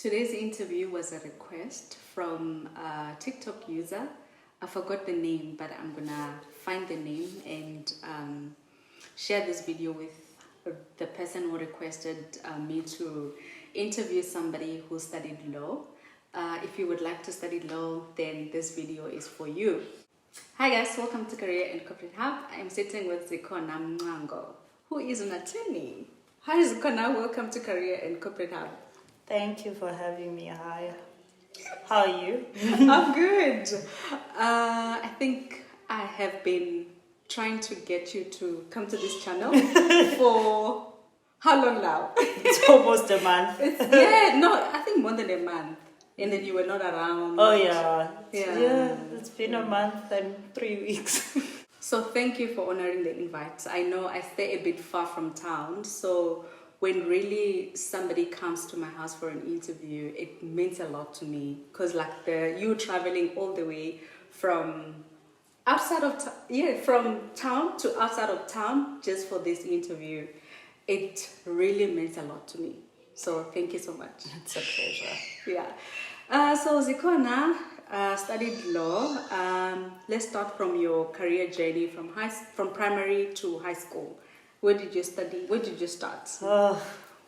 Today's interview was a request from a TikTok user. I forgot the name, but I'm gonna find the name and share this video with the person who requested me to interview somebody who studied law. If you would like to study law, then this video is for you. Hi guys, welcome to Career and Corporate Hub. I'm sitting with Zikhona Mnqango, who is an attorney. Hi Zikhona, welcome to Career and Corporate Hub. Thank you for having me. Hi. How are you? I'm good. I think I have been trying to get you to come to this channel for how long now? It's almost a month. I think more than a month. And then you were not around. Oh yeah. Yeah. It's been a month and 3 weeks. So thank you for honoring the invite. I know I stay a bit far from town, so when really somebody comes to my house for an interview, it means a lot to me, because you traveling all the way from from town to outside of town just for this interview, it really means a lot to me. So thank you so much. It's a pleasure. Yeah. So Zikhona studied law. Let's start from your career journey from primary to high school. Where did you study? Where did you start?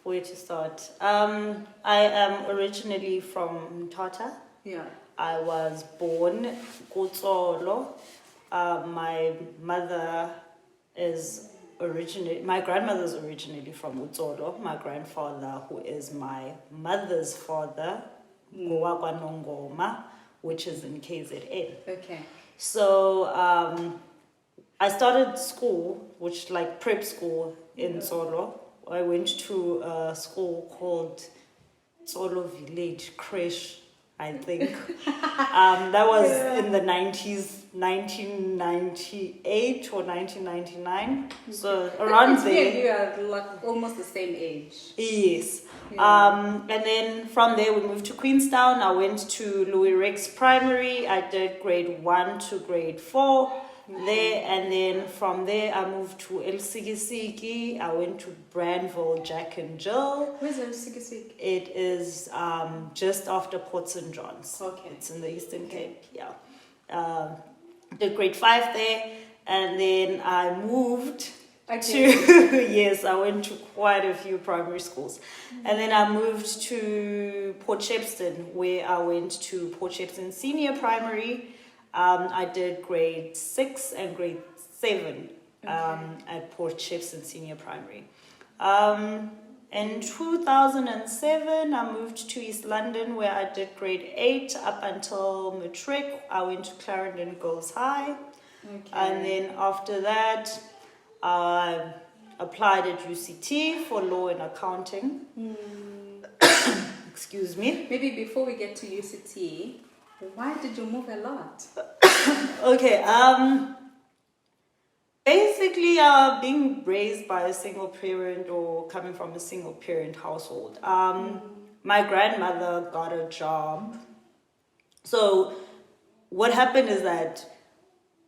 Where to start? I am originally from Mthatha. Yeah. I was born Kutsolo. My grandmother is originally from Utsolo. My grandfather, who is my mother's father, Ngowakwanongoma, which is in KZN. Okay. So I started school, which like prep school in Tsolo. I went to a school called Tsolo Village Creche, I think. That was in the 90s, 1998 or 1999. So around there. You are like almost the same age. Yes. Yeah. And then from there we moved to Queenstown. I went to Louis Rex Primary. I did grade 1 to grade 4 there, and then from there I moved to El Sikisiki. I went to Brandville Jack and Jill. Where's El Sikisiki? It is just after Port St. John's. Okay. It's in the Eastern Cape. Yeah. Did grade 5 there, and then I moved yes, I went to quite a few primary schools. And then I moved to Port Shepstone, where I went to Port Shepstone Senior Primary. I did grade 6 and grade 7 at Port Shepstone Senior Primary. In 2007, I moved to East London, where I did grade 8 up until matric. I went to Clarendon Girls High. Okay. And then after that, I applied at UCT for law and accounting. Excuse me. Maybe before we get to UCT, why did you move a lot? Okay. Basically, being raised by a single parent or coming from a single parent household. My grandmother got a job. So what happened is that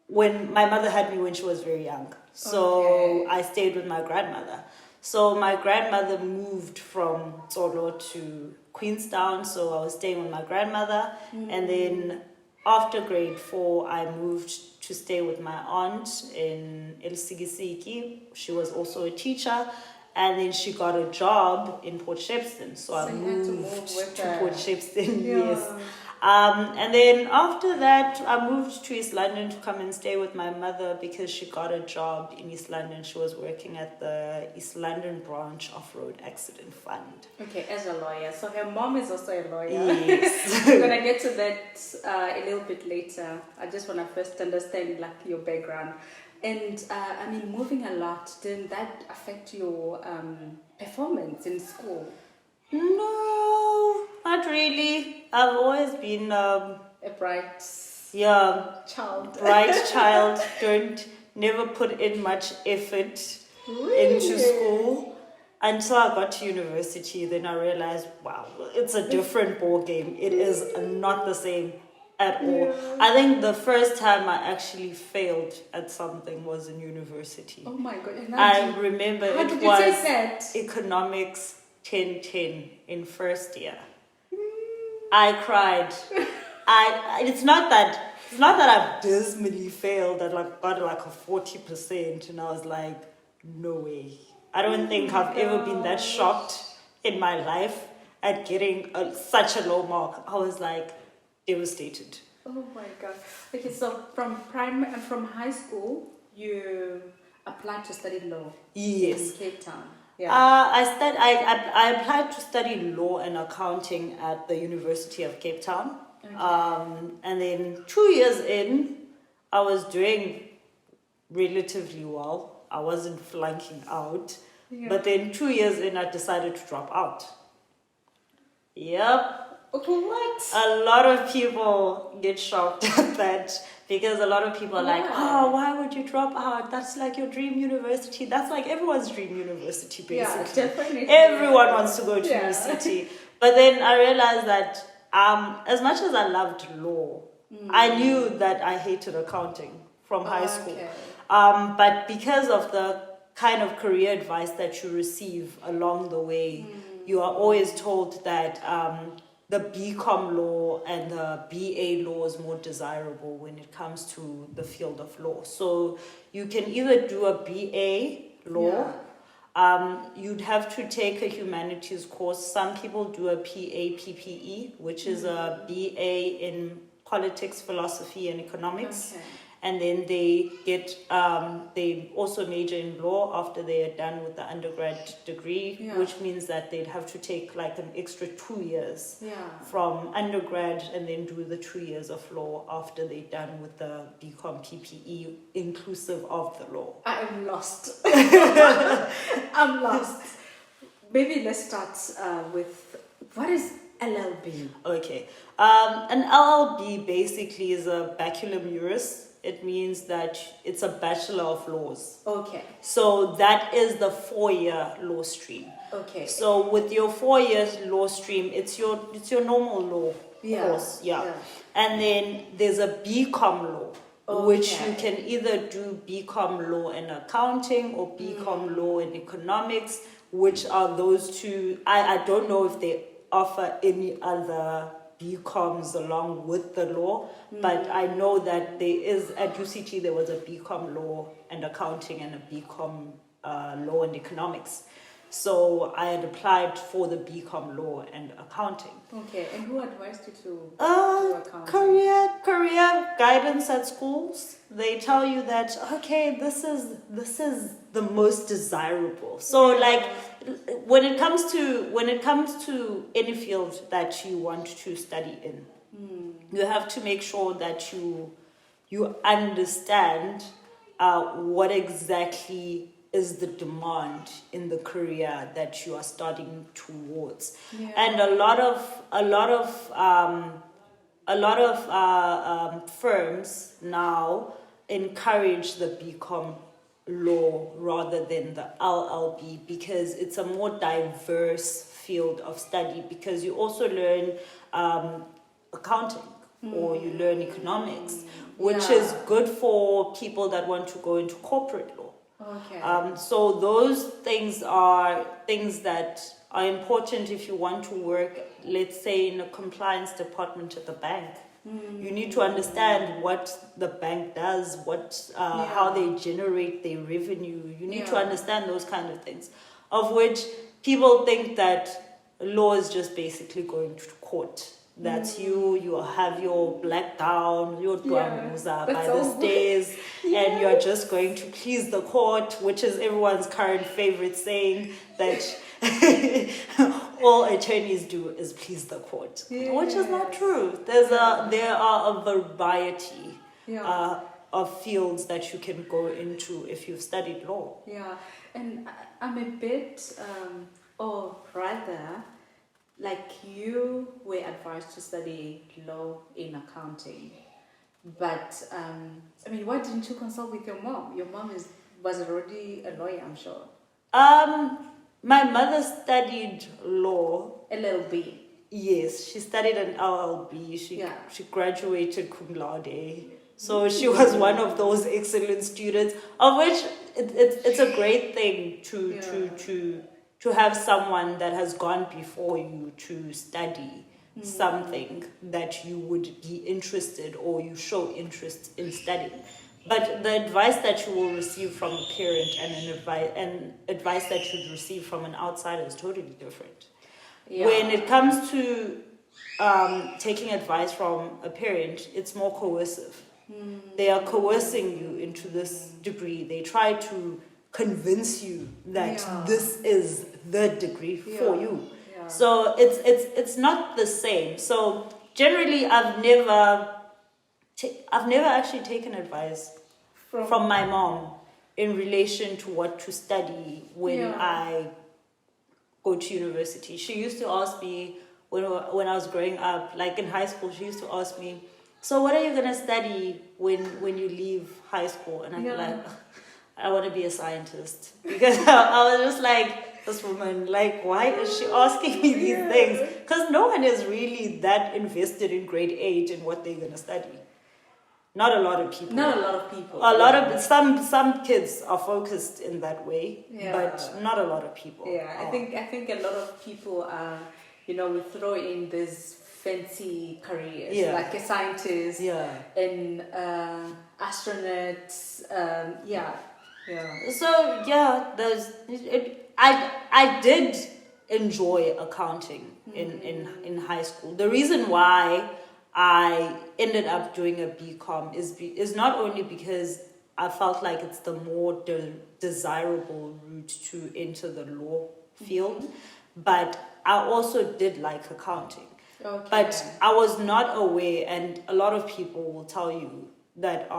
when my mother had me when she was very young, so I stayed with my grandmother. So my grandmother moved from Tsolo to Queenstown, so I was staying with my grandmother. And then after grade 4, I moved to stay with my aunt in El Sikisiki. She was also a teacher. And then she got a job in Port Shepstone. So I moved to Port Shepstone, yes. And then after that, I moved to East London to come and stay with my mother because she got a job in East London. She was working at the East London branch of Road Accident Fund. Okay, as a lawyer. So her mom is also a lawyer. Yes. We're going to get to that a little bit later. I just want to first understand your background. And moving a lot, didn't that affect your performance in school? No, not really. I've always been a bright child. Never put in much effort really? Into school until I got to university. Then I realized, wow, it's a different ball game. It is not the same at all. Yeah. I think the first time I actually failed at something was in university. Oh my God. I remember it was economics 1010 in first year. I cried. It's not that I've dismally failed. I got like a 40%, and I was like, no way. I don't think I've ever been that shocked in my life at getting such a low mark. I was like devastated. Oh my god. Okay, so from high school, you applied to study law. Yes. In Cape Town. Yeah. I applied to study law and accounting at the University of Cape Town. Okay. And then 2 years in, I was doing relatively well. I wasn't flunking out. Yeah. But then 2 years in, I decided to drop out. Yep. What? A lot of people get shocked at that because a lot of people are like, oh, why would you drop out? That's like your dream university. That's like everyone's dream university, basically. Yeah, definitely. Everyone wants to go to UCT. But then I realized that as much as I loved law, I knew that I hated accounting from high school. Okay. But because of the kind of career advice that you receive along the way, you are always told that the BCom law and the BA law is more desirable when it comes to the field of law. So you can either do a BA law, you'd have to take a humanities course. Some people do a PAPPE, which is a BA in politics, philosophy, and economics. Okay. And then they get they also major in law after they are done with the undergrad degree, which means that they'd have to take like an extra 2 years from undergrad and then do the 2 years of law after they're done with the BCom PPE inclusive of the law. I am lost. I'm lost. Maybe let's start with what is LLB? Okay. An LLB basically is a baculum juris. It means that it's a Bachelor of Laws. Okay. So that is the 4-year law stream. Okay. So with your 4 years law stream, it's your normal law course. Yeah. And then there's a BCom law, which you can either do BCom law in accounting or BCom law in economics, which are those two. I don't know if they offer any other BComs along with the law, but I know that there is at UCT there was a BCom law and accounting and a BCom law and economics. So I had applied for the BCom law and accounting. Okay, and who advised you to do accounting? Career guidance at schools. They tell you that this is the most desirable. So like when it comes to any field that you want to study in, you have to make sure that you understand what exactly is the demand in the career that you are studying towards. And a lot of firms now encourage the BCom law rather than the LLB because it's a more diverse field of study, because you also learn accounting or you learn economics, which is good for people that want to go into corporate law. Okay. So those things are things that are important if you want to work, let's say, in a compliance department at the bank. You need to understand what the bank does, how they generate their revenue. You need to understand those kind of things, of which people think that law is just basically going to court. That's you have your black gown, your dwamuza by the stairs, and you're just going to please the court, which is everyone's current favorite saying, that all attorneys do is please the court, which is not true. There are a variety of fields that you can go into if you've studied law. Yeah, and I'm a bit, or rather, like you were advised to study law in accounting, but I mean, why didn't you consult with your mom? Your mom was already a lawyer, I'm sure. My mother studied law. LLB. Yes, she studied an LLB. She graduated cum laude. So she was one of those excellent students, of which it's a great thing to have someone that has gone before you to study something that you would be interested or you show interest in studying. But the advice that you will receive from a parent and advice that you'd receive from an outsider is totally different. Yeah. When it comes to taking advice from a parent, it's more coercive. They are coercing you into this degree. They try to convince you that this is the degree for you. Yeah. So it's not the same. So generally, I've never actually taken advice from my mom in relation to what to study when I go to university. She used to ask me when I was growing up, like in high school, she used to ask me, so what are you gonna study when you leave high school? And I'd be like, I want to be a scientist, because I was just like, this woman, like, why is she asking me these things? Because no one is really that invested in grade 8 in what they're gonna study. Not a lot of people. Not a lot of people. A lot of some kids are focused in that way, but not a lot of people. Yeah, I think a lot of people are, we throw in these fancy careers, like a scientist, and astronauts, So I did enjoy accounting in high school. The reason why I ended up doing a BCom is not only because I felt like it's the more desirable route to enter the law field, but I also did like accounting. Okay. But I was not aware, and a lot of people will tell you that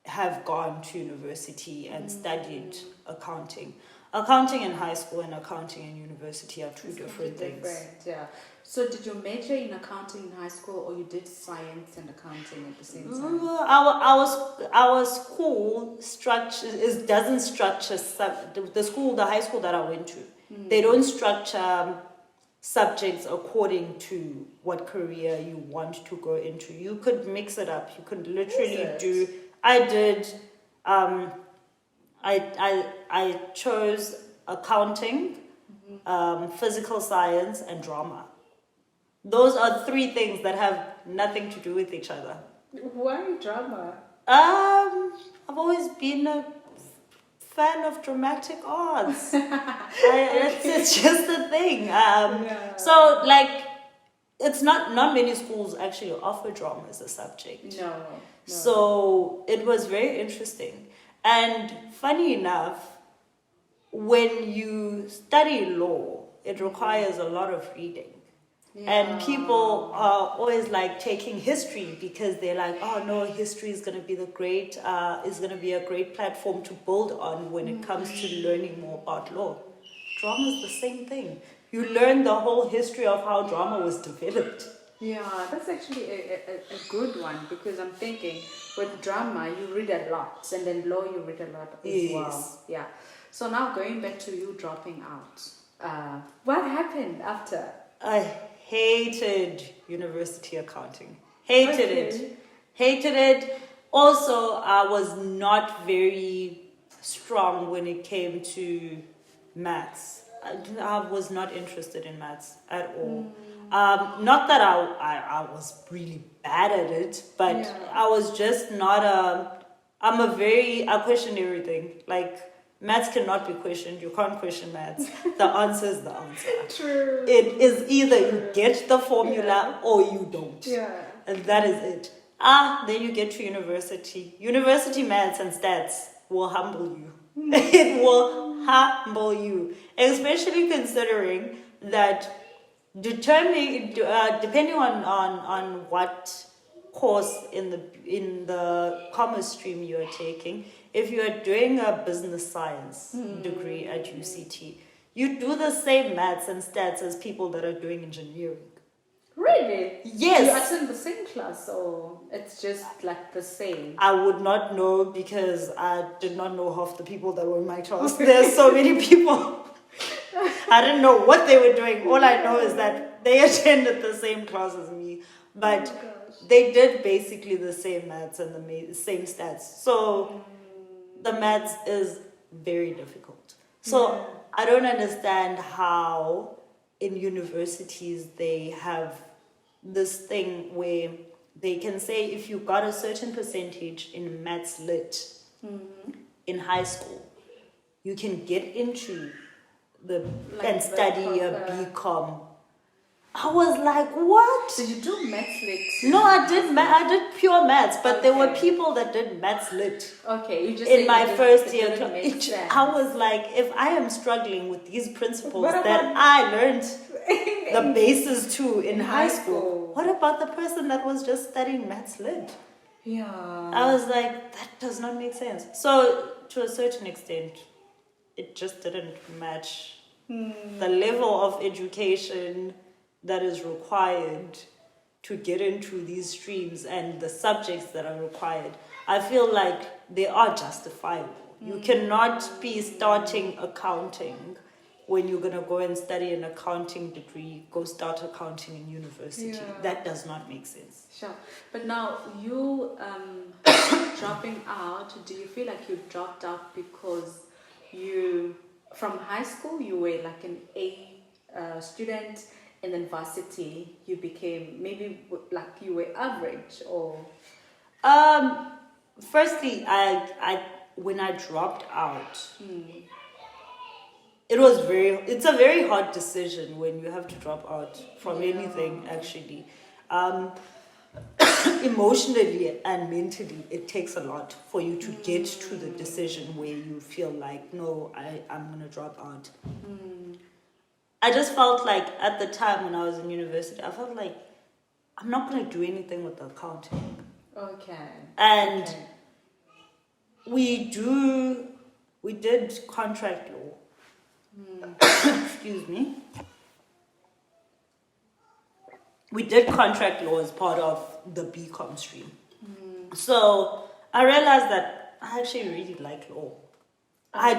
have gone to university and studied accounting. Accounting in high school and accounting in university are two different things. Yeah. So did you major in accounting in high school, or you did science and accounting at the same time? Our school doesn't structure the high school that I went to. They don't structure subjects according to what career you want to go into. You could mix it up. You could literally do. I did. I chose accounting, physical science, and drama. Those are three things that have nothing to do with each other. Why drama? I've always been a fan of dramatic arts. It's just a thing. So like, it's not many schools actually offer drama as a subject. No. So it was very interesting. And funny enough, when you study law, it requires a lot of reading. And people are always like taking history because they're like, oh no, history is going to be a great platform to build on when it comes to learning more about law. Drama is the same thing. You learn the whole history of how drama was developed. Yeah, that's actually a good one, because I'm thinking with drama you read a lot, and then law you read a lot as well. Yeah. So now going back to you dropping out, what happened after? I hated university accounting. Hated it. Also, I was not very strong when it came to maths. I was not interested in maths at all. Not that I was really bad at it, but I was just not I question everything. Like, maths cannot be questioned. You can't question maths. The answer is the answer. True. It is either you get the formula or you don't. Yeah. And that is it. Then you get to university. University maths and stats will humble you. It will humble you. Especially considering that depending on what course in the commerce stream you are taking, if you are doing a business science degree at UCT, you do the same maths and stats as people that are doing engineering. Really? Yes. Do you attend the same class, or it's just like the same? I would not know, because I did not know half the people that were in my class. There's so many people. I didn't know what they were doing. All I know is that they attended the same class as me. But they did basically the same maths and the same stats. So the maths is very difficult. So I don't understand how in universities they have this thing where they can say if you got a certain percentage in maths lit in high school, you can get into the Like and the study a proper- BCom. I was like, what? Did you do maths lit? No, I did pure maths, but there were Okay. people that did maths lit Okay, you just in said my it just- first it year. didn't make sense. I was like, if I am struggling with these principles What that about- I learned the basis to in high high school, school. what about the person that was just studying maths lit? Yeah. I was like, that does not make sense. So, to a certain extent, it just didn't match the level of education that is required to get into these streams and the subjects that are required. I feel like they are justifiable. You cannot be starting accounting when you're going to go and study an accounting degree, go start accounting in university. Yeah. That does not make sense. Sure. But now you dropping out, do you feel like you dropped out because you, from high school, you were like an A student, and then varsity, you became maybe like you were average or? Firstly, I when I dropped out, it's a very hard decision when you have to drop out from anything, actually. Emotionally and mentally, it takes a lot for you to get to the decision where you feel like, no, I'm going to drop out. I just felt like at the time when I was in university, I felt like I'm not going to do anything with the accounting. Okay. And Okay. we did contract law. Excuse me. We did contract law as part of the BCom stream. So I realized that I actually really like law. I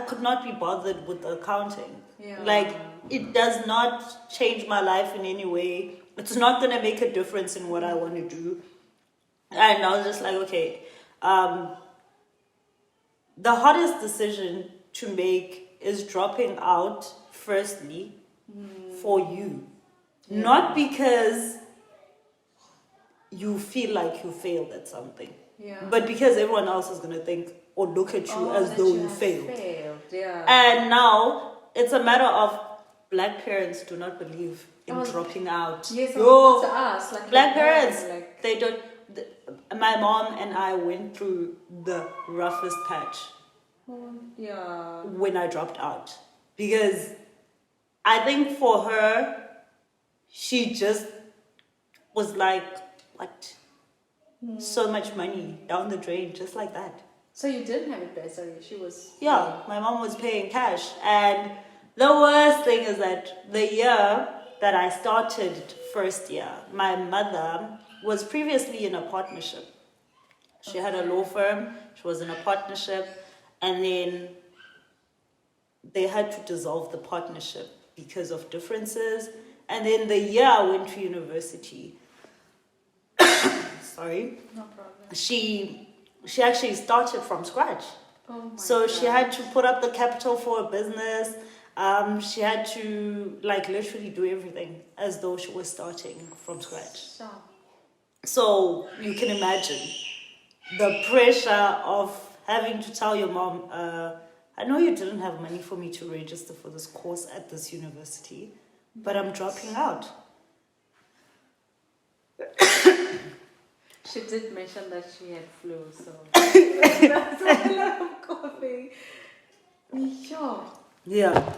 could not be bothered with accounting. Yeah. Like, it does not change my life in any way. It's not going to make a difference in what I want to do. And I was just like, okay, the hardest decision to make is dropping out, firstly, for you. Yeah. Not because you feel like you failed at something, Yeah. but because everyone else is going to think or look at you as that though you have failed. Yeah. And now it's a matter of black parents do not believe in Oh, dropping out. yes, I Yo, was about to ask, like black your parents, mom, like, they don't. My mom and I went through the roughest patch yeah. when I dropped out, because I think for her, she just was like, what? So much money down the drain, just like that. So you didn't have a bursary. She was. Yeah, my mom was paying cash. And the worst thing is that the year that I started first year, my mother was previously in a partnership. She had a law firm, she was in a partnership, and then they had to dissolve the partnership because of differences. And then the year I went to university, sorry, No problem. she actually started from scratch. Oh my So she God. had to put up the capital for a business. She had to like literally do everything as though she was starting from scratch. So, So you can imagine the pressure of having to tell your mom, I know you didn't have money for me to register for this course at this university, but I'm dropping out. she did mention that she had flu, so that's why I'm coughing. Sure. Yeah.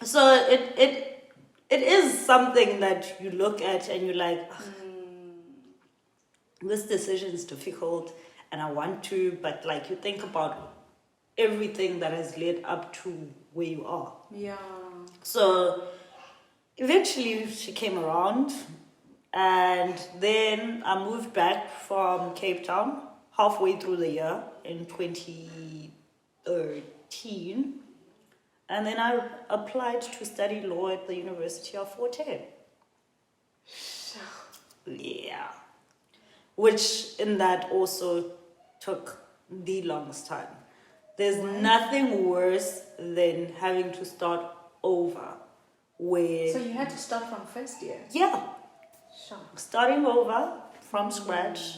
So it is something that you look at and you're like, "Ugh, this decision is difficult and I want to, but like you think about everything that has led up to where you are. Yeah. So eventually she came around, and then I moved back from Cape Town halfway through the year in 2013. And then I applied to study law at the University of Fort Hare. Yeah. Which in that also took the longest time. There's Why? nothing worse than having to start over where So you had to start from first year. yeah, Sure. starting over from scratch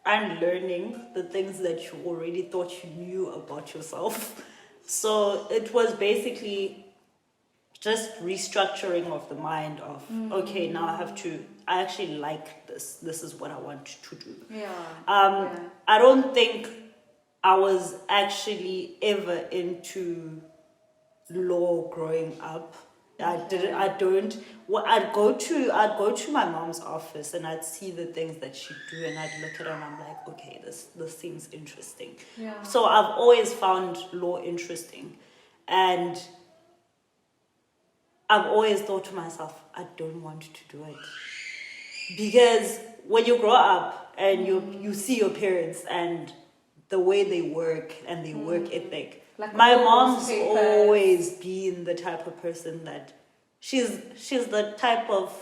and learning the things that you already thought you knew about yourself. So it was basically just restructuring of the mind of, okay, now I actually like this. This is what I want to do. Yeah. I don't think I was actually ever into law growing up. I don't. Well, I'd go to my mom's office and I'd see the things that she'd do and I'd look at her and I'm like, okay, this seems interesting. Yeah. So I've always found law interesting, and I've always thought to myself, I don't want to do it, because when you grow up and you see your parents and the way they work and their work ethic. Like My all mom's those papers. always been the type of person that she's the type of,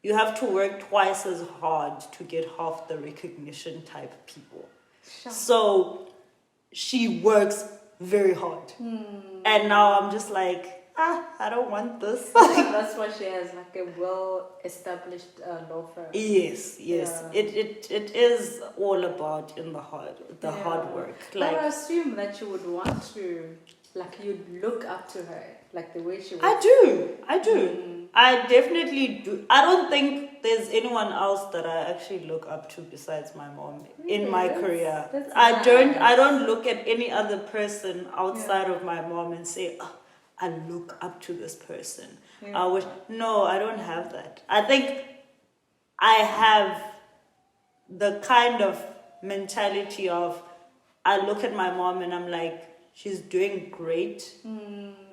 you have to work twice as hard to get half the recognition type people. Sure. So she works very hard. And now I'm just like, I don't want this. That's why she has like a well-established law firm. Yes. Yeah. It is all about in the hard work. But I assume that you would want to, like, you'd look up to her, like the way she works. I do. I definitely do. I don't think there's anyone else that I actually look up to besides my mom in my career. That's I nice. don't look at any other person outside of my mom and say, oh, I look up to this person. Yeah. No, I don't have that. I think I have the kind of mentality of, I look at my mom and I'm like, she's doing great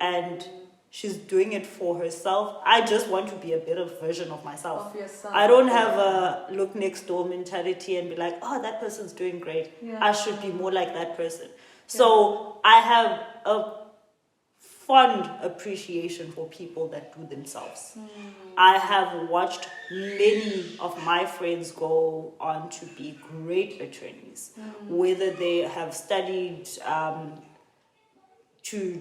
and she's doing it for herself. I just want to be a better version of myself. Of yourself. I don't have a look next door mentality and be like, oh, that person's doing great. Yeah. I should be more like that person. So I have a fond appreciation for people that do themselves. I have watched many of my friends go on to be great attorneys, whether they have studied to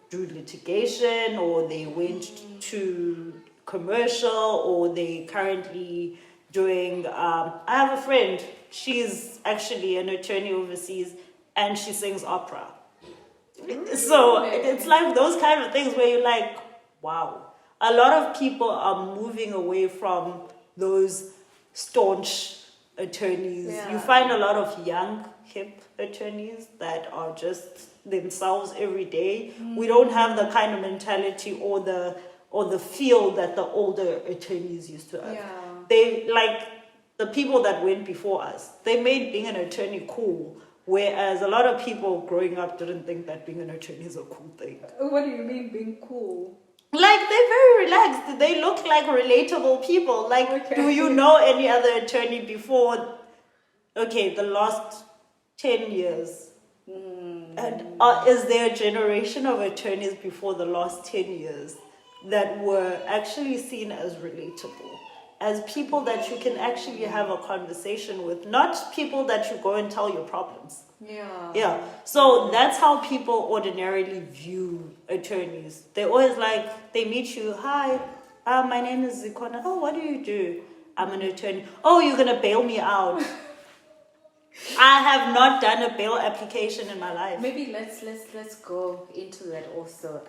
do litigation, or they went to commercial, or they currently doing. I have a friend. She's actually an attorney overseas, and she sings opera. So it's like those kind of things where you're like, wow. A lot of people are moving away from those staunch attorneys. Yeah. You find a lot of young, hip attorneys that are just themselves every day. We don't have the kind of mentality or the feel that the older attorneys used to have. Yeah. They, like the people that went before us, they made being an attorney cool. Whereas a lot of people growing up didn't think that being an attorney is a cool thing. What do you mean being cool? Like, they're very relaxed. They look like relatable people. Like, Okay. do you know any other attorney before, okay, the last 10 years? And is there a generation of attorneys before the last 10 years that were actually seen as relatable? As people that you can actually have a conversation with, not people that you go and tell your problems. Yeah. So that's how people ordinarily view attorneys. They always like, they meet you, hi, my name is Zikona. Oh, what do you do? I'm an attorney. Oh, you're going to bail me out. I have not done a bail application in my life. Maybe let's go into that also.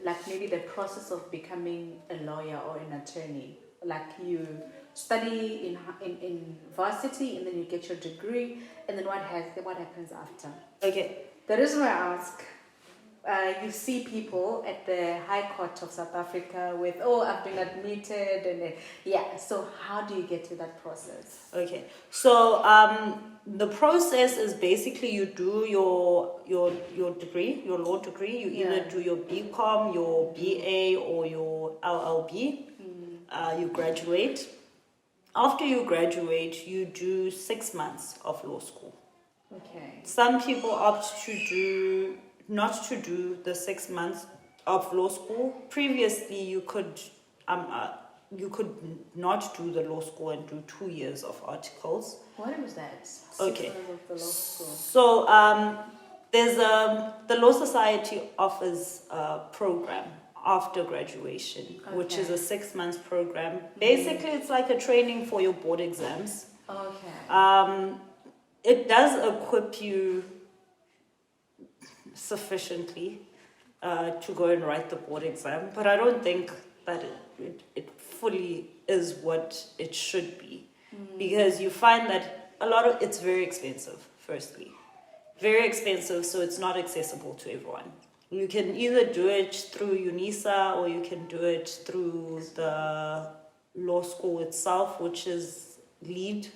Like maybe the process of becoming a lawyer or an attorney. Like you study in varsity and then you get your degree, and then what happens after? Okay. The reason why I ask, you see people at the High Court of South Africa with, oh, I've been admitted, and yeah. So how do you get to that process? Okay. So the process is basically you do your degree, your law degree. You either do your BCom, your BA, or your LLB. You graduate. After you graduate, you do 6 months of law school. Okay. Some people opt to not to do the 6 months of law school. Previously, you could not do the law school and do 2 years of articles. What was that? 6 Okay. months of the law school. So there's the Law Society offers a program after graduation, which is Okay. a 6 month program. Basically, it's like a training for your board exams. Okay. It does equip you sufficiently to go and write the board exam, but I don't think that it fully is what it should be, because you find that a lot of it's very expensive. Firstly, very expensive, so it's not accessible to everyone. You can either do it through UNISA or you can do it through the law school itself, which is LEAD.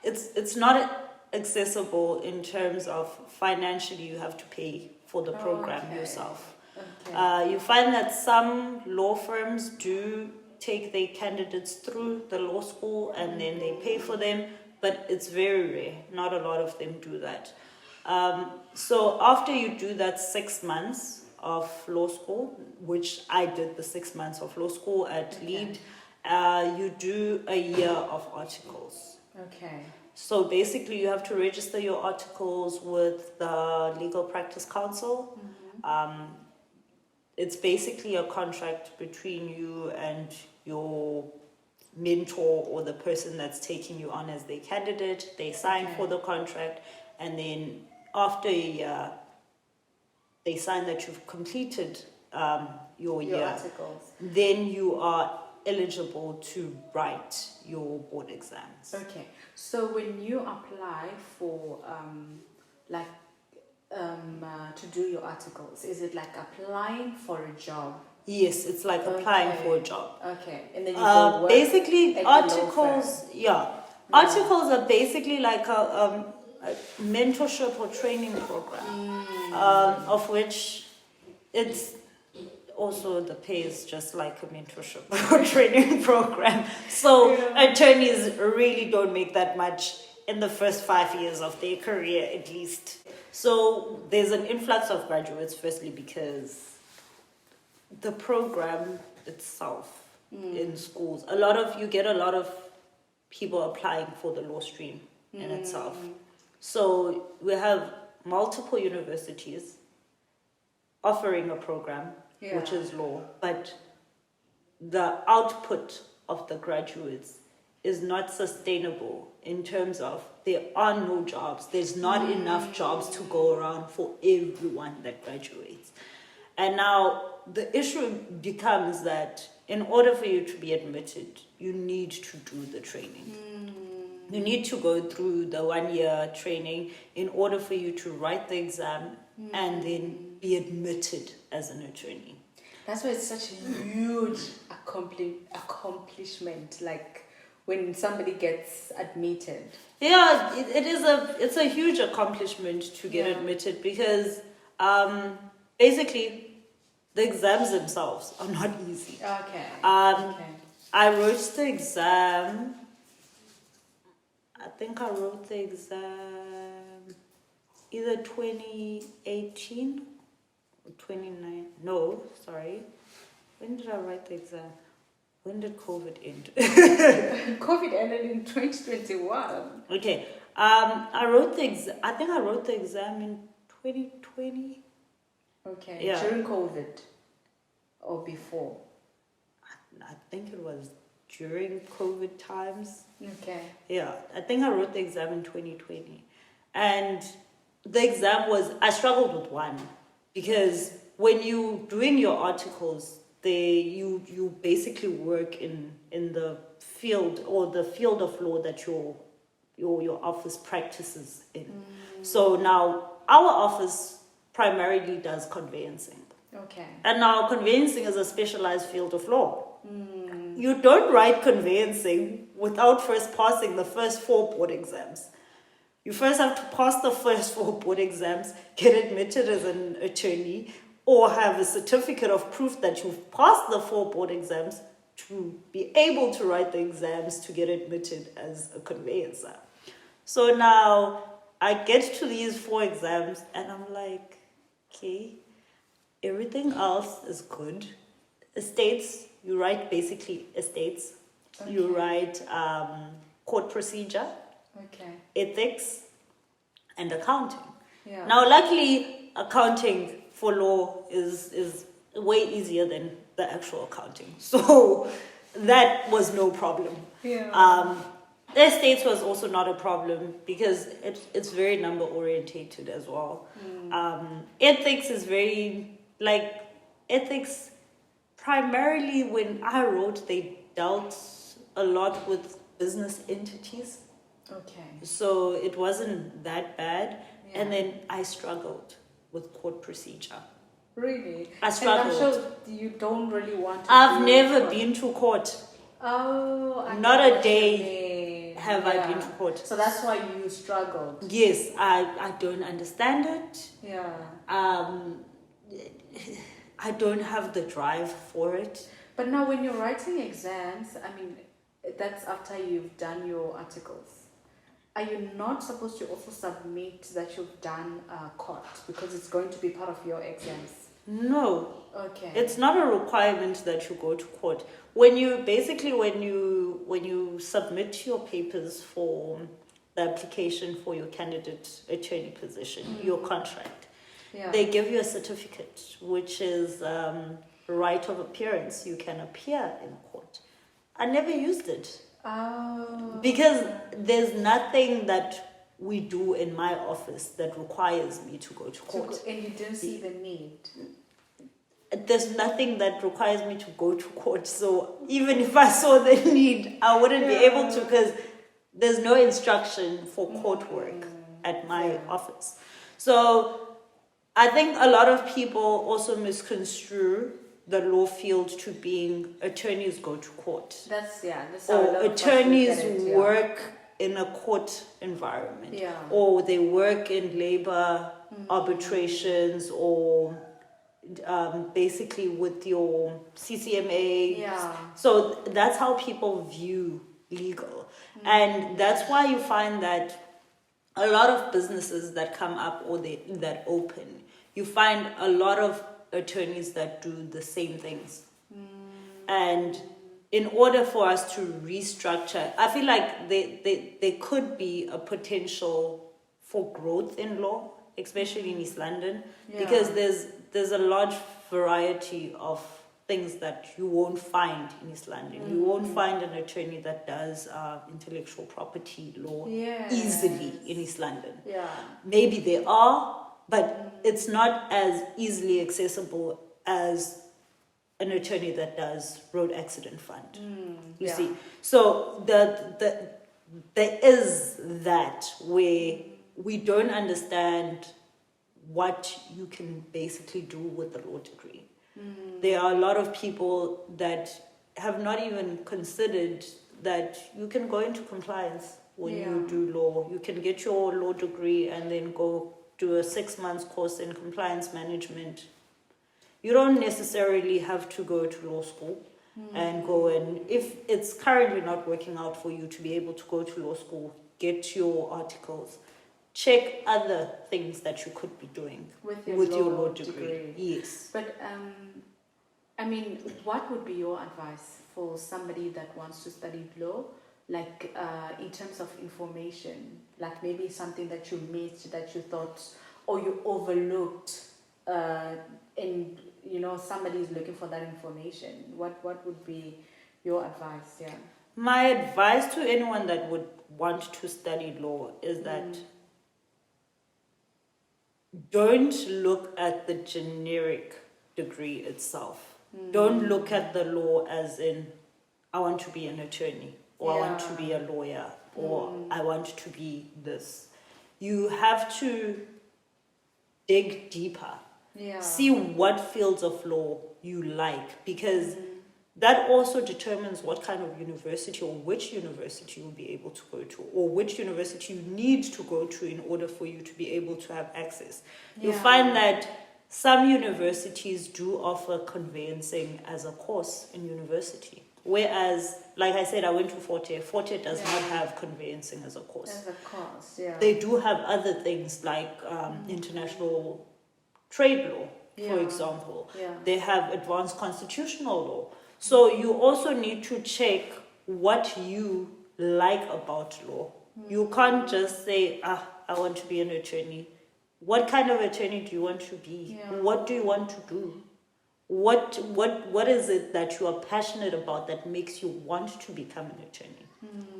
It's not accessible in terms of financially. You have to pay for the program Okay. yourself. Okay. You find that some law firms do take their candidates through the law school and then they pay for them, but it's very rare. Not a lot of them do that. So after you do that 6 months of law school, which I did the 6 months of law school at Okay. LEAD, you do a year of articles. Okay. So basically, you have to register your articles with the Legal Practice Council. It's basically a contract between you and your mentor or the person that's taking you on as their candidate. They sign Okay. for the contract, and then after a year, they sign that you've completed your Your year. articles. Then you are eligible to write your board exams. Okay. So when you apply for to do your articles, is it like applying for a job? Yes, it's like applying Okay. for a job. Okay. And then you go work Basically, at the law articles, articles are basically like a mentorship or training program, of which it's also the pay is just like a mentorship or training program. So attorneys really don't make that much in the first 5 years of their career, at least. So there's an influx of graduates, firstly, because the program itself in schools, you get a lot of people applying for the law stream in itself. So we have multiple universities offering a program, which Yeah. is law, but the output of the graduates is not sustainable in terms of there are no jobs. There's not enough jobs to go around for everyone that graduates. And now the issue becomes that in order for you to be admitted, you need to do the training. You need to go through the 1 year training in order for you to write the exam and then be admitted as an attorney. That's why it's such a huge accomplishment. Like when somebody gets admitted. Yeah, it's a huge accomplishment to get admitted, because basically the exams themselves are not easy. Okay. I wrote the exam. I think I wrote the exam either 2018 or 29. No, sorry. When did I write the exam? When did COVID end? COVID ended in 2021. Okay. I wrote the exam. I think I wrote the exam in 2020. Okay. Yeah. During COVID or before? I think it was during COVID times. Okay. Yeah, I think I wrote the exam in 2020. And the exam I struggled with one, because when you doing your articles, you basically work in the field, or the field of law that your office practices in. So now our office primarily does conveyancing. Okay. And now conveyancing is a specialized field of law. You don't write conveyancing without first passing the first 4 board exams. You first have to pass the first 4 board exams, get admitted as an attorney, or have a certificate of proof that you've passed the 4 board exams to be able to write the exams to get admitted as a conveyancer. So now I get to these 4 exams and I'm like, okay, everything else is good. Estates, you write basically estates. Okay. You write court procedure, Okay. ethics, and accounting. Yeah. Now, luckily, accounting for law is way easier than the actual accounting. So that was no problem. Yeah. The estates was also not a problem because it's very number orientated as well. Ethics is very, like, ethics primarily when I wrote, they dealt a lot with business entities. Okay. So it wasn't that bad. Yeah. And then I struggled with court procedure. Really? I struggled. And I'm sure you don't really want to. I've never been to court. Oh, I Not get a what day you mean. have I been to court. So that's why you struggled. Yes, I don't understand it. Yeah. I don't have the drive for it. But now, when you're writing exams, I mean, that's after you've done your articles. Are you not supposed to also submit that you've done court because it's going to be part of your exams? No. Okay. It's not a requirement that you go to court. When you submit your papers for the application for your candidate attorney position, your contract, they give you a certificate, which is right of appearance. You can appear in court. I never used it. Oh. Because there's nothing that we do in my office that requires me to go to court. And you didn't see the need? There's nothing that requires me to go to court. So even if I saw the need, I wouldn't be able to because there's no instruction for court work at my office. So I think a lot of people also misconstrue the law field to being attorneys go to court. That's how a or lot of us attorneys look at it, work in a court environment. Yeah. Or they work in labor arbitrations or basically with your CCMA. Yeah. So that's how people view legal. And that's why you find that a lot of businesses that come up or that open, you find a lot of attorneys that do the same things. And in order for us to restructure, I feel like there could be a potential for growth in law, especially in East London, because there's a large variety of things that you won't find in East London. You won't find an attorney that does intellectual property law easily in East London. Yeah. Maybe there are, but it's not as easily accessible as an attorney that does road accident fund. You see, so there is that where we don't understand what you can basically do with the law degree. There are a lot of people that have not even considered that you can go into compliance when you do law. You can get your law degree and then go do a 6 months course in compliance management. You don't necessarily have to go to law school and go and, if it's currently not working out for you to be able to go to law school, get your articles, check other things that you could be doing with your law degree. Yes. But I mean, what would be your advice for somebody that wants to study law, like in terms of information, like maybe something that you missed, that you thought, or you overlooked, and somebody is looking for that information? What would be your advice? Yeah. My advice to anyone that would want to study law is that don't look at the generic degree itself. Don't look at the law as in, I want to be an attorney, or I want to be a lawyer, or I want to be this. You have to dig deeper. See what fields of law you like, because that also determines what kind of university or which university you'll be able to go to, or which university you need to go to in order for you to be able to have access. You'll find that some universities do offer conveyancing as a course in university. Whereas, like I said, I went to Forte. Forte does not have conveyancing as a course. As a course, yeah. They do have other things like international trade law, for example. They have advanced constitutional law. So you also need to check what you like about law. You can't just say, I want to be an attorney. What kind of attorney do you want to be? What do you want to do? what is it that you are passionate about that makes you want to become an attorney?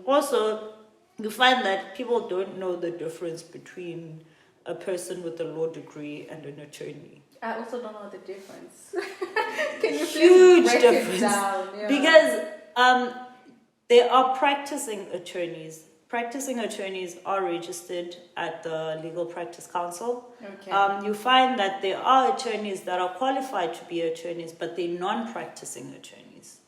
Also, you find that people don't know the difference between a person with a law degree and an attorney. I also don't know the difference. Can you Huge please break difference. it down? Yeah. Because there are practicing attorneys. Practicing attorneys are registered at the Legal Practice Council. Okay. You find that there are attorneys that are qualified to be attorneys, but they're non-practicing attorneys.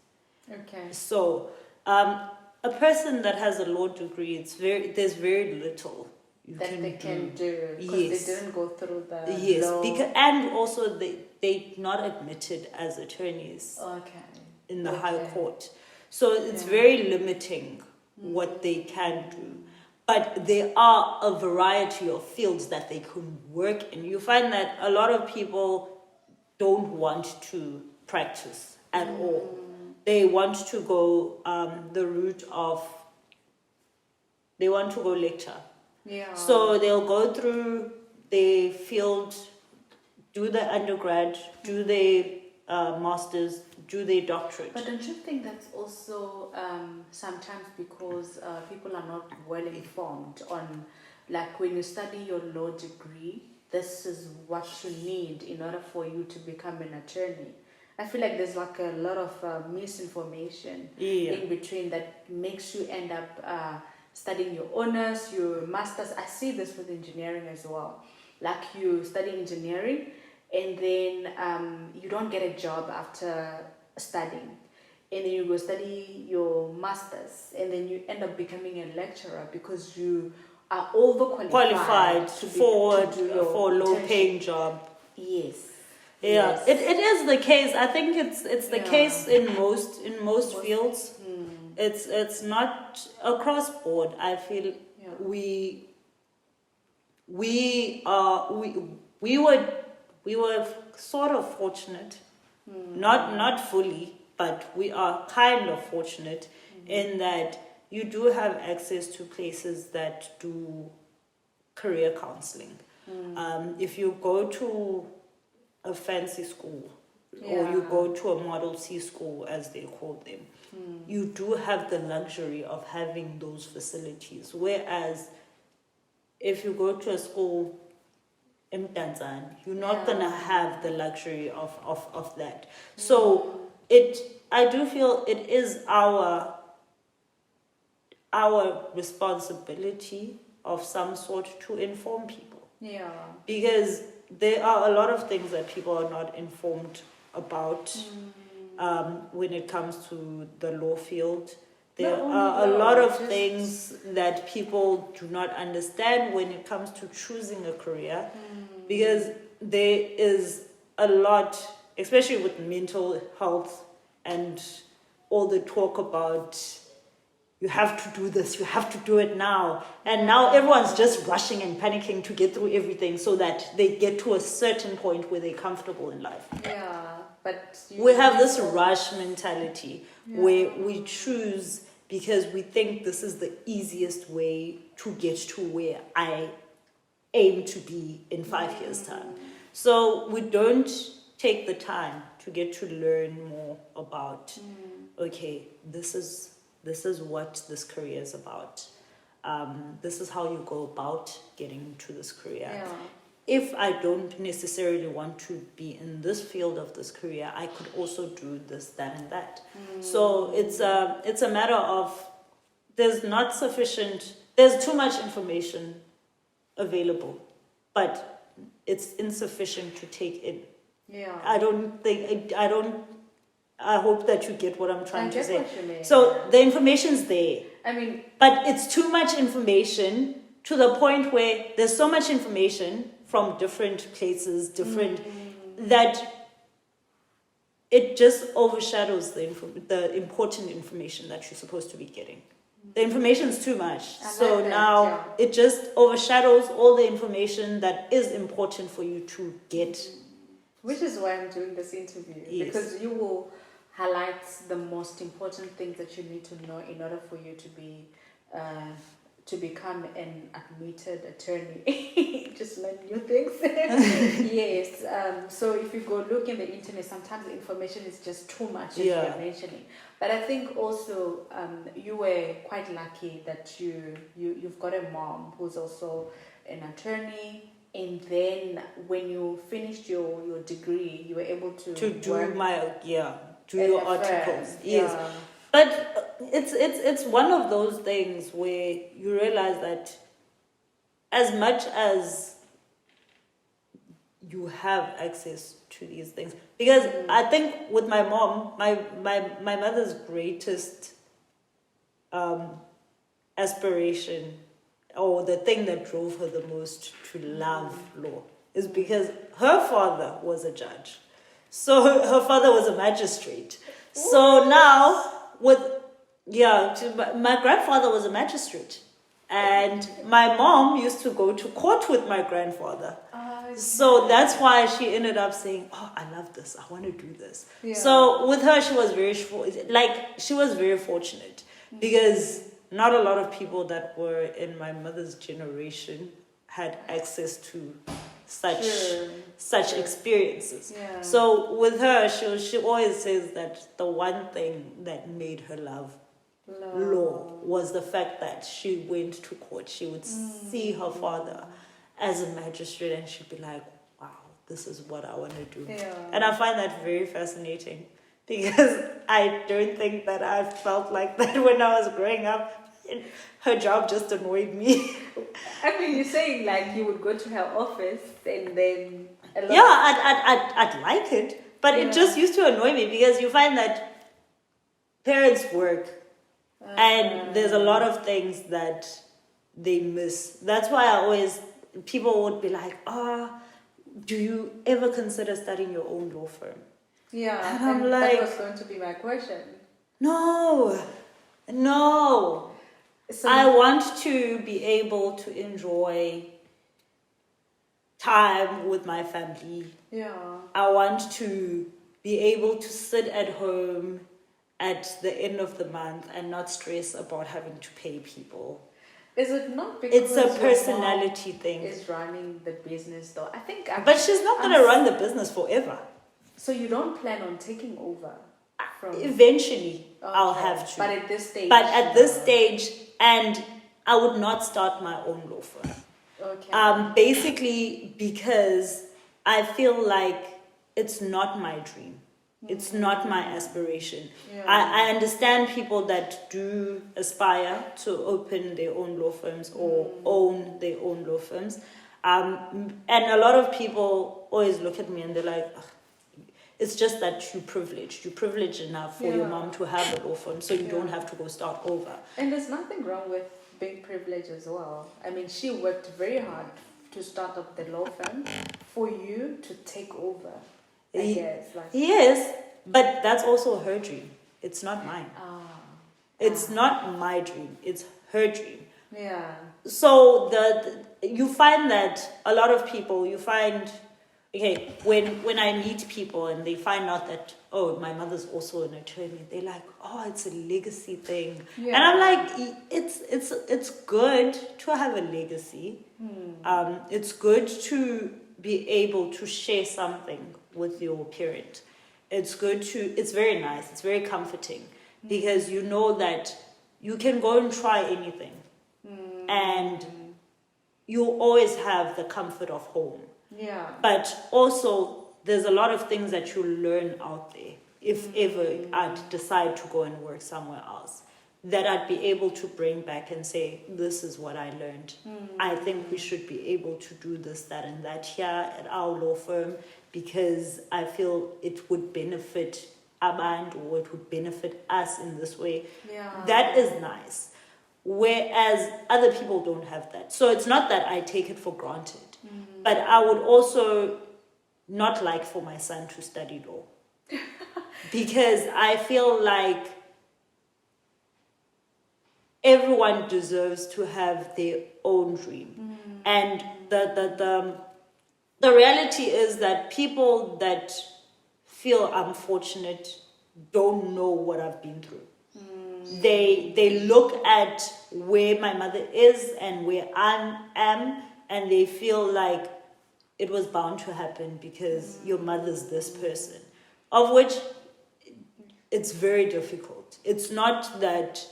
Okay. So, a person that has a law degree, there's very little you That can they do. can do because Yes. they didn't go through the Yes, law. and also they're not admitted as attorneys Okay. in the High Okay. Court. So it's Yeah. very limiting what they can do. But there are a variety of fields that they can work in. You find that a lot of people don't want to practice at all. They want to go the route of, they want to go lecture. Yeah. So they'll go through the field, do the undergrad, do their masters, do their doctorate. But don't you think that's also sometimes because people are not well informed on, like, when you study your law degree, this is what you need in order for you to become an attorney. I feel like there's like a lot of misinformation Yeah. in between that makes you end up studying your honors, your masters. I see this with engineering as well. Like, you study engineering and then you don't get a job after studying, and then you go study your masters, and then you end up becoming a lecturer because you are overqualified Qualified to do your for low internship. paying job. Yes. Yeah, Yes. it is the case. I think it's the Yeah. case in most fields. Hmm. It's not across board. I feel Yeah. we were sort of fortunate, not fully, but we are kind of fortunate in that you do have access to places that do career counseling. If you go to a fancy school, or you Yeah. go to a Model C school, as they call them, you do have the luxury of having those facilities. Whereas if you go to a school in Tanzania, you're not Yeah. gonna have the luxury of that. So I do feel it is our responsibility of some sort to inform people, Yeah. because there are a lot of things that people are not informed about when it comes to the law field. There Not only are a law, lot of just- things that people do not understand when it comes to choosing a career, because there is a lot, especially with mental health and all the talk about you have to do this, you have to do it now. And now everyone's just rushing and panicking to get through everything so that they get to a certain point where they're comfortable in life. Yeah. But We have this rush mentality Yeah. where we choose because we think this is the easiest way to get to where I aim to be in 5 years' time. So we don't take the time to get to learn more about, okay, this is what this career is about. This is how you go about getting to this career. Yeah. If I don't necessarily want to be in this field of this career, I could also do this, that, and that. So it's a matter of there's too much information available, but it's insufficient to take in. Yeah. I hope that you get what I'm trying I to get say. what you mean. So the information's there, I mean, but it's too much information to the point where there's so much information from different places, that it just overshadows the important information that you're supposed to be getting. The information's too much. I So like that, now yeah. it just overshadows all the information that is important for you to get. which is why I'm doing this interview. Yes. Because you will highlight the most important things that you need to know in order for you to be to become an admitted attorney. just learn new things. Yes. So if you go look in the internet, sometimes the information is just too much, as you're mentioning. But I think also you were quite lucky that you've got a mom who's also an attorney. And then when you finished your degree, you were able to do work do your articles. Yes. But it's one of those things where you realize that as much as you have access to these things, because I think with my mom, my mother's greatest aspiration, or the thing that drove her the most to love law, is because her father was a judge. So her father was a magistrate. So now my grandfather was a magistrate. And my mom used to go to court with my grandfather. So that's why she ended up saying, "Oh, I love this. I want to do this." Yeah. So with her, she was very fortunate, because not a lot of people that were in my mother's generation had access to such experiences. Yeah. So with her, she always says that the one thing that made her love law was the fact that she went to court. She would see her father as a magistrate, and she'd be like, "Wow, this is what I want to do." Yeah. And I find that very fascinating, because I don't think that I felt like that when I was growing up. Her job just annoyed me. I mean, you're saying like you would go to her office and then... I'd like it, but it just used to annoy me, because you find that parents work and there's a lot of things that they miss. That's why people would be like, do you ever consider starting your own law firm? Yeah, and I'm like, that was going to be my question. No. So I want to be able to enjoy time with my family. Yeah. I want to be able to sit at home at the end of the month and not stress about having to pay people. Is it not because it's a personality thing? Is running the business though? I think. But she's not going to run the business forever. So you don't plan on taking over? Eventually, I'll have to. But at this stage. And I would not start my own law firm. Okay. Basically because I feel like it's not my dream. It's not my aspiration. Yeah. I understand people that do aspire to open their own law firms or own their own law firms. And a lot of people always look at me and they're like, it's just that you're privileged enough for your mom to have a law firm, so you don't have to go start over. And there's nothing wrong with being privileged as well. I mean, she worked very hard to start up the law firm for you to take over, I guess. Yes, but that's also her dream. It's not mine. It's not my dream. It's her dream. Yeah. So you find that a lot of people, okay, when I meet people and they find out that, my mother's also an attorney, they're like, it's a legacy thing. Yeah. And I'm like, it's good to have a legacy. It's good to be able to share something with your parent. It's very nice, it's very comforting, because you know that you can go and try anything. And you always have the comfort of home. Yeah. But also, there's a lot of things that you learn out there. If ever I'd decide to go and work somewhere else, that I'd be able to bring back and say, this is what I learned. I think we should be able to do this, that, and that here at our law firm, because I feel it would benefit Aband, or it would benefit us in this way. Yeah. That is nice. Whereas other people don't have that. So it's not that I take it for granted. But I would also not like for my son to study law. Because I feel like everyone deserves to have their own dream. And the reality is that people that feel I'm fortunate don't know what I've been through. They look at where my mother is and where I am, and they feel like it was bound to happen because your mother's this person, of which it's very difficult. It's not that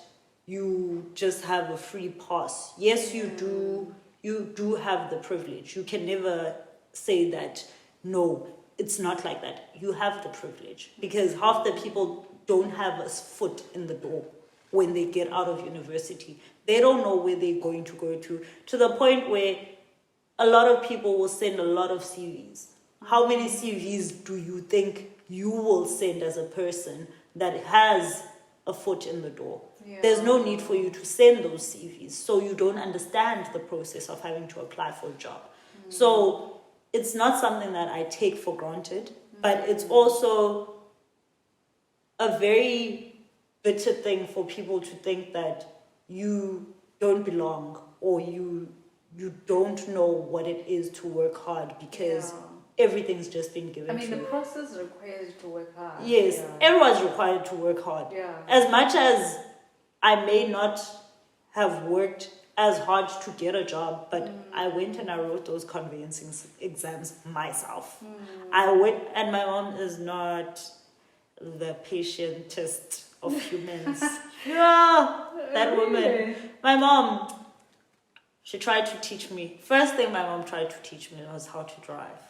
you just have a free pass. Yes, you do have the privilege. You can never say that, no, it's not like that. You have the privilege because half the people don't have a foot in the door when they get out of university. They don't know where they're going to go to the point where a lot of people will send a lot of CVs. How many CVs do you think you will send as a person that has a foot in the door? Yeah. There's no need for you to send those CVs, so you don't understand the process of having to apply for a job. So it's not something that I take for granted, but it's also a very bitter thing for people to think that you don't belong or you don't know what it is to work hard because everything's just been given to you. the process requires you to work hard. Yes, everyone's required to work hard. Yeah. As much as I may not have worked as hard to get a job, but I went and I wrote those conveyancing exams myself. I went, and my mom is not the patientest of humans. Yeah, that woman. My mom, she tried to teach me. First thing my mom tried to teach me was how to drive.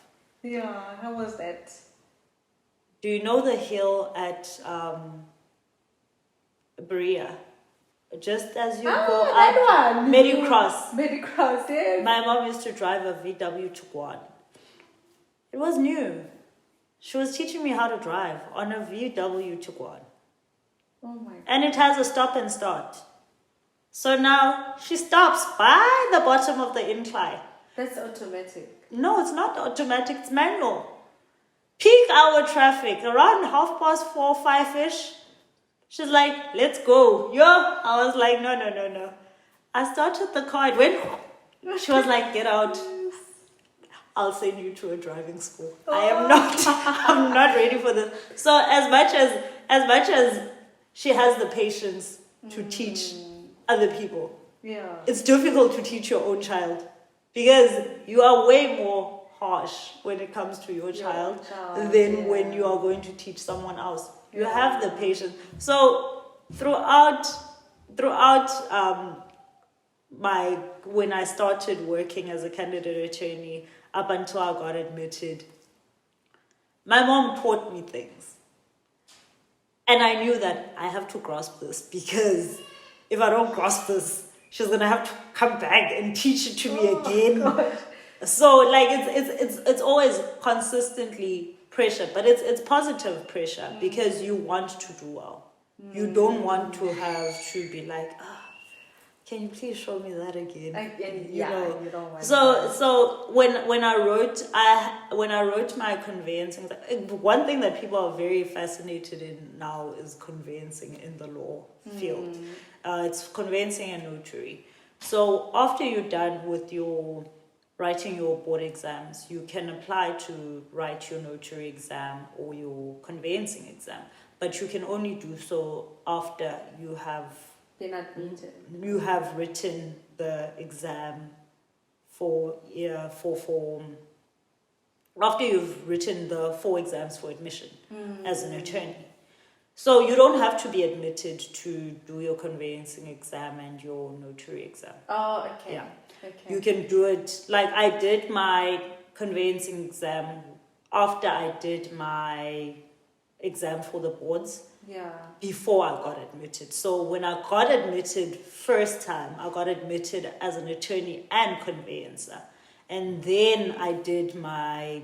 Yeah, how was that? Do you know the hill at Berea? Just as you go that up one. Medicross. Medicross, yes. My mom used to drive a VW Tiguan. It was new. She was teaching me how to drive on a VW Tiguan. Oh my God. And it has a stop and start. So now she stops by the bottom of the incline. That's automatic. No, it's not automatic, it's manual. Peak hour traffic, around 4:30, 5-ish. She's like, let's go. I was like, no. I started the car, it went. She was like, get out. I'll send you to a driving school. I'm not ready for this. So as much as she has the patience to teach other people, it's difficult to teach your own child because you are way more harsh when it comes to your child than when you are going to teach someone else. You have the patience. So throughout when I started working as a candidate attorney up until I got admitted, my mom taught me things. And I knew that I have to grasp this because if I don't grasp this, she's gonna have to come back and teach it to me again. God. So like it's always consistently pressure, but it's positive pressure because you want to do well. You don't want to have to be like, can you please show me that again? You don't want So when I wrote my conveyancing, one thing that people are very fascinated in now is conveyancing in the law field. It's conveyancing and notary. So after you're done with your writing your board exams, you can apply to write your notary exam or your conveyancing exam, but you can only do so after you have written the exam after you've written the 4 exams for admission as an attorney. So you don't have to be admitted to do your conveyancing exam and your notary exam. Oh, okay. Yeah. Okay. You can do it, like I did my conveyancing exam after I did my exam for the boards. Yeah. Before I got admitted. So when I got admitted first time, I got admitted as an attorney and conveyancer. And then I did my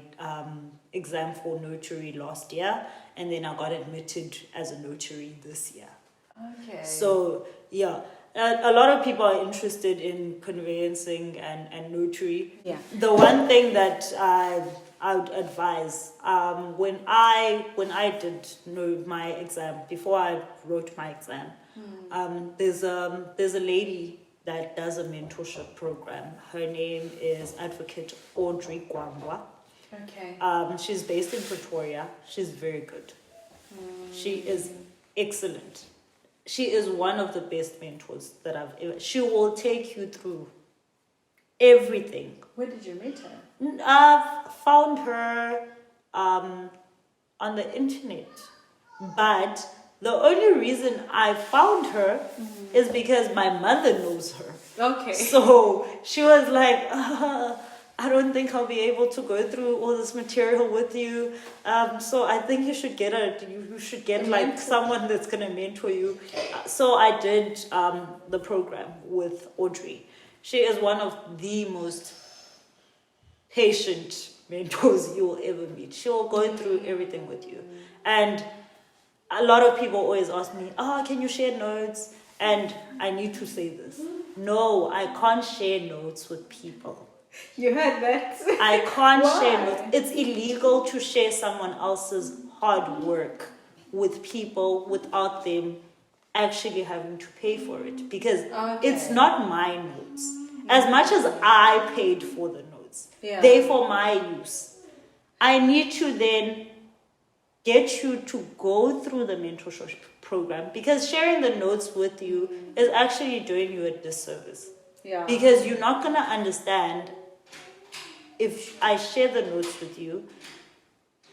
exam for notary last year. And then I got admitted as a notary this year. Okay. So, yeah. A lot of people are interested in conveyancing and notary. Yeah. The one thing that I would advise, when I did my exam, before I wrote my exam, there's a lady that does a mentorship program. Her name is Advocate Audrey Gwangwa. Okay. She's based in Pretoria. She's very good. She is excellent. She is one of the best mentors that I've ever. She will take you through everything. Where did you meet her? I've found her on the internet, but the only reason I found her is because my mother knows her. Okay. So she was like, I don't think I'll be able to go through all this material with you. So I think you should get like someone that's gonna mentor you. So I did the program with Audrey. She is one of the most patient mentors you'll ever meet. She'll go through everything with you. And a lot of people always ask me, can you share notes? And I need to say this. No, I can't share notes with people. You heard that? I can't Why? share notes. It's illegal to share someone else's hard work with people without them actually having to pay for it. Because it's not my notes. As much as I paid for the notes, they're for my use. I need to then get you to go through the mentorship program, because sharing the notes with you is actually doing you a disservice. Yeah. Because you're not going to understand. If I share the notes with you,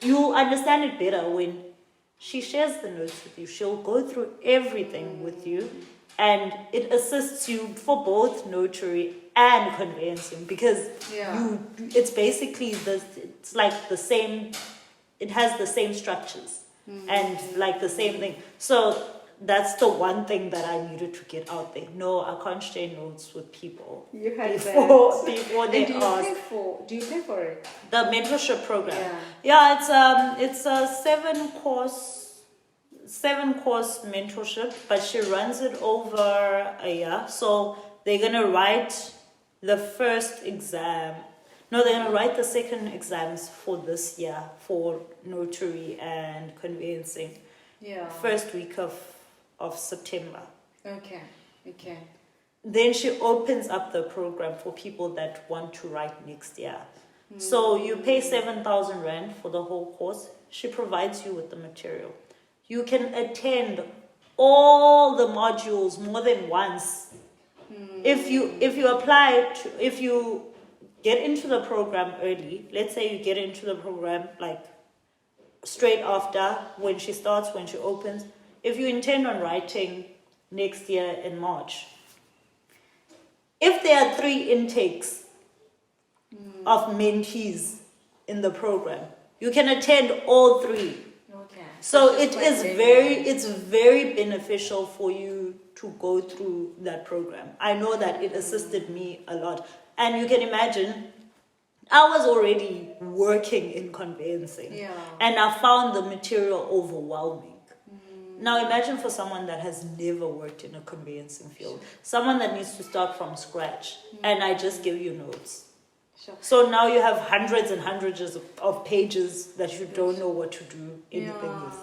you'll understand it better when she shares the notes with you. She'll go through everything with you, and it assists you for both notary and conveyancing, because it's basically it's like the same. It has the same structures and like the same thing. So that's the one thing that I needed to get out there. No, I can't share notes with people. You had before they do you pay for it? The mentorship program. Yeah, it's a 7-course mentorship, but she runs it over a year. So they're gonna write the first exam. No, they're gonna write the second exams for this year for notary and conveyancing. Yeah. First week of September. Okay. Then she opens up the program for people that want to write next year. So you pay 7,000 Rand for the whole course. She provides you with the material. You can attend all the modules more than once. If you get into the program early, let's say you get into the program like straight after when she opens, if you intend on writing next year in March, if there are 3 intakes of mentees in the program, you can attend all 3. Okay. So it's very beneficial for you to go through that program. I know that it assisted me a lot. And you can imagine, I was already working in conveyancing. Yeah. And I found the material overwhelming. Now imagine for someone that has never worked in a conveyancing field, someone that needs to start from scratch, and I just give you notes. Sure. So now you have hundreds and hundreds of pages that you don't know what to do anything with.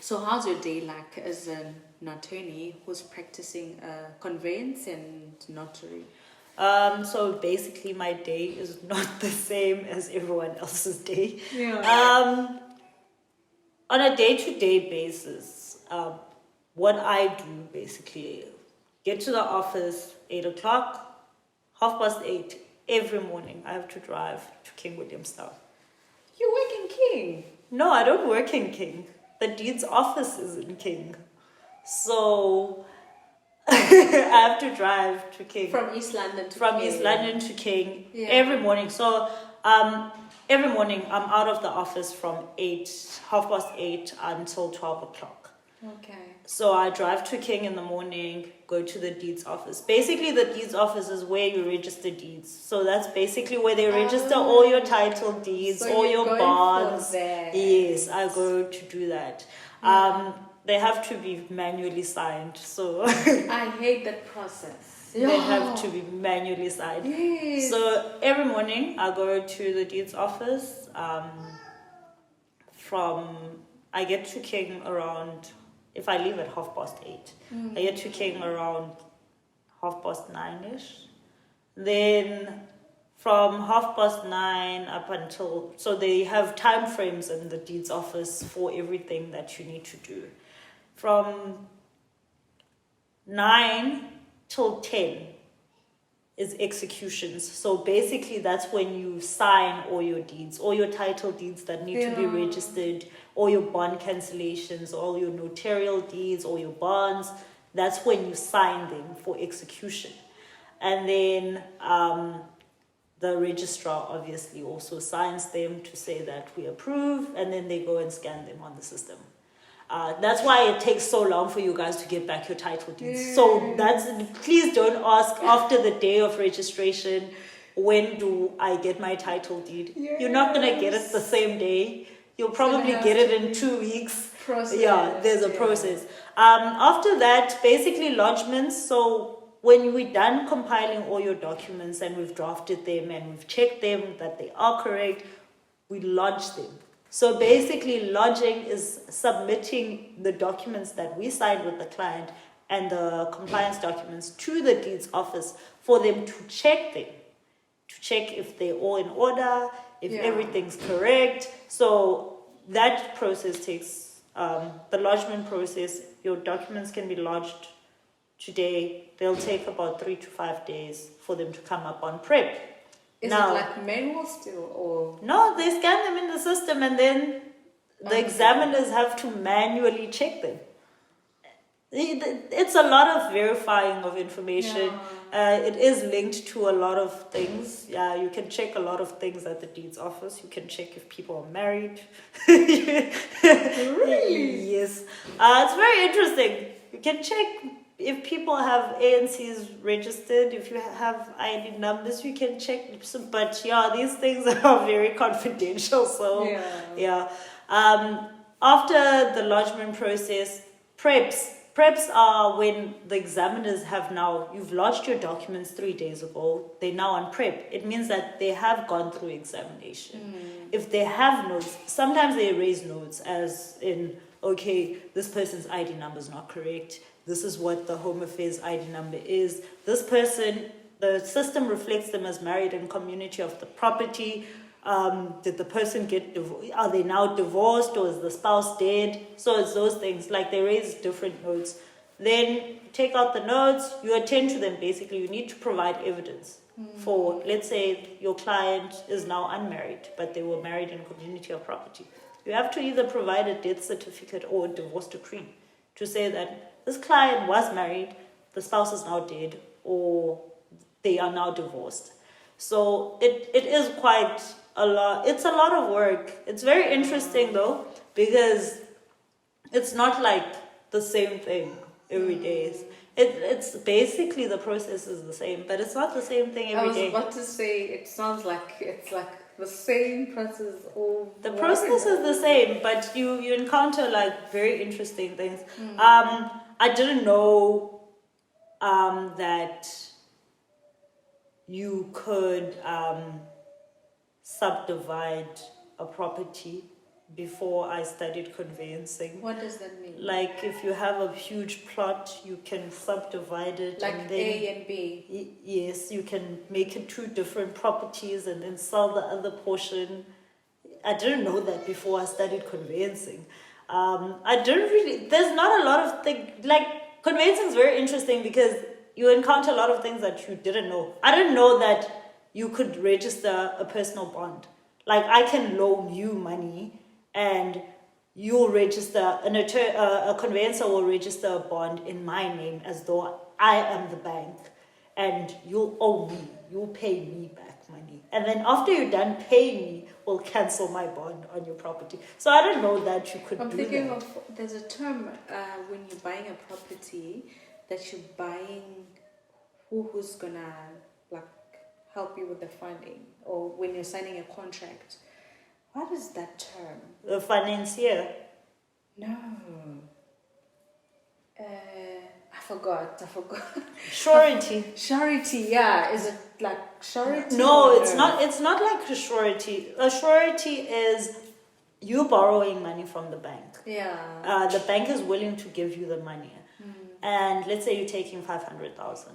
So how's your day like as an attorney who's practicing conveyance and notary? So basically my day is not the same as everyone else's day. Yeah. On a day-to-day basis, what I do basically, get to the office 8 o'clock, 8:30 every morning. I have to drive to King Williamstown. You work in King? No, I don't work in King. The deed's office is in King. So I have to drive to King. From East London to King every morning. So every morning I'm out of the office from 8:30 until 12 o'clock. Okay. So I drive to King in the morning, go to the deeds office. Basically the deeds office is where you register deeds. So that's basically where they register all your title deeds, so all your bonds. Yes, I go to do that. They have to be manually signed. So I hate that process. They have to be manually signed. Yes. So every morning I go to the deeds office. I get to King around, if I leave at 8:30, I get to King around 9:30ish. Then from 9:30 up until, so they have time frames in the deeds office for everything that you need to do. From 9 till 10 is executions. So basically that's when you sign all your deeds, all your title deeds that need to be registered, all your bond cancellations, all your notarial deeds, all your bonds. That's when you sign them for execution. And then the registrar obviously also signs them to say that we approve, and then they go and scan them on the system. That's why it takes so long for you guys to get back your title deeds. So please don't ask after the day of registration, when do I get my title deed? You're not going to get it the same day. You'll probably get it in 2 weeks. Yeah, there's a process. After that, basically lodgements. So when we're done compiling all your documents and we've drafted them and we've checked them that they are correct, we lodge them. So basically, lodging is submitting the documents that we signed with the client and the compliance documents to the deeds office for them to check them, to check if they're all in order, if everything's correct. So that process takes, the lodgement process, your documents can be lodged today. They'll take about 3 to 5 days for them to come up on prep. Is it like manual still, or? No, they scan them in the system and then the examiners have to manually check them. It's a lot of verifying of information. It is linked to a lot of things. Yeah, you can check a lot of things at the deeds office. You can check if people are married. Really? Yes. It's very interesting. You can check if people have ANCs registered, if you have ID numbers, you can check. But yeah, these things are very confidential. So after the lodgement process, preps are when the examiners have now, you've lodged your documents 3 days ago, they're now on prep. It means that they have gone through examination. If they have notes, sometimes they raise notes as in, okay, this person's ID number is not correct. This is what the Home Affairs ID number is. This person, the system reflects them as married in community of the property. Did the person get divorced? Are they now divorced, or is the spouse dead? So it's those things, like they raise different notes. Then take out the notes, you attend to them. Basically, you need to provide evidence for, let's say your client is now unmarried, but they were married in community of property. You have to either provide a death certificate or a divorce decree to say that this client was married, the spouse is now dead, or they are now divorced. So it is quite a lot. It's a lot of work. It's very interesting though, because it's not like the same thing every day. It's basically the process is the same, but it's not the same thing every day. I was about to say, it sounds like it's like the same process all the process is the same, but you encounter like very interesting things. I didn't know that you could subdivide a property before I studied conveyancing. What does that mean? Like if you have a huge plot, you can subdivide it. Like and then, A and B? Yes, you can make it 2 different properties and then sell the other portion. I didn't know that before I studied conveyancing. I didn't really, there's not a lot of things, like conveyancing is very interesting because you encounter a lot of things that you didn't know. I didn't know that you could register a personal bond. Like I can loan you money and you'll register, a conveyancer will register a bond in my name as though I am the bank, and you'll owe me, you'll pay me back money. And then after you're done paying me, we'll cancel my bond on your property. So I didn't know that you could I'm do thinking that. of, there's a term when you're buying a property that you're buying who's gonna like help you with the funding, or when you're signing a contract. What is that term? The financier. No. I forgot. Surety. Surety, yeah. Is it like surety? No, it's not. It's not like a surety. A surety is you borrowing money from the bank. Yeah. The bank is willing to give you the money, and let's say you're taking 500,000,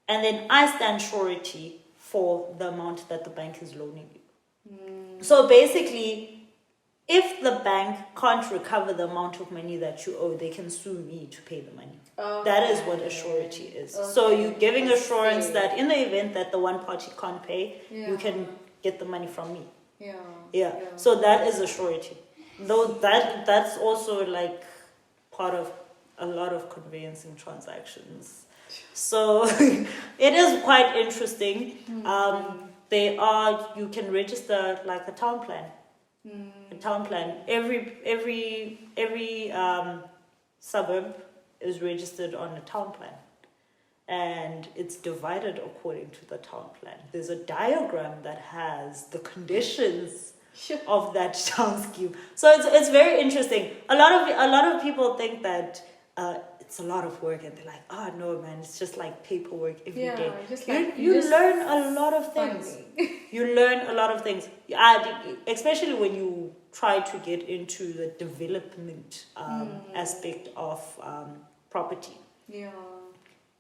and then I stand surety for the amount that the bank is loaning you. So basically, if the bank can't recover the amount of money that you owe, they can sue me to pay the money. That is what a surety is. So you're giving assurance that in the event that the one party can't pay, you can get the money from me. Yeah. So that is a surety. Though that's also like part of a lot of conveyancing transactions. So it is quite interesting. You can register like a town plan. A town plan. Every suburb is registered on a town plan, and it's divided according to the town plan. There's a diagram that has the conditions of that town scheme. So it's very interesting. A lot of people think that it's a lot of work, and they're like, oh no man, it's just like paperwork every day. You learn a lot of things. You learn a lot of things, especially when you try to get into the development aspect of property.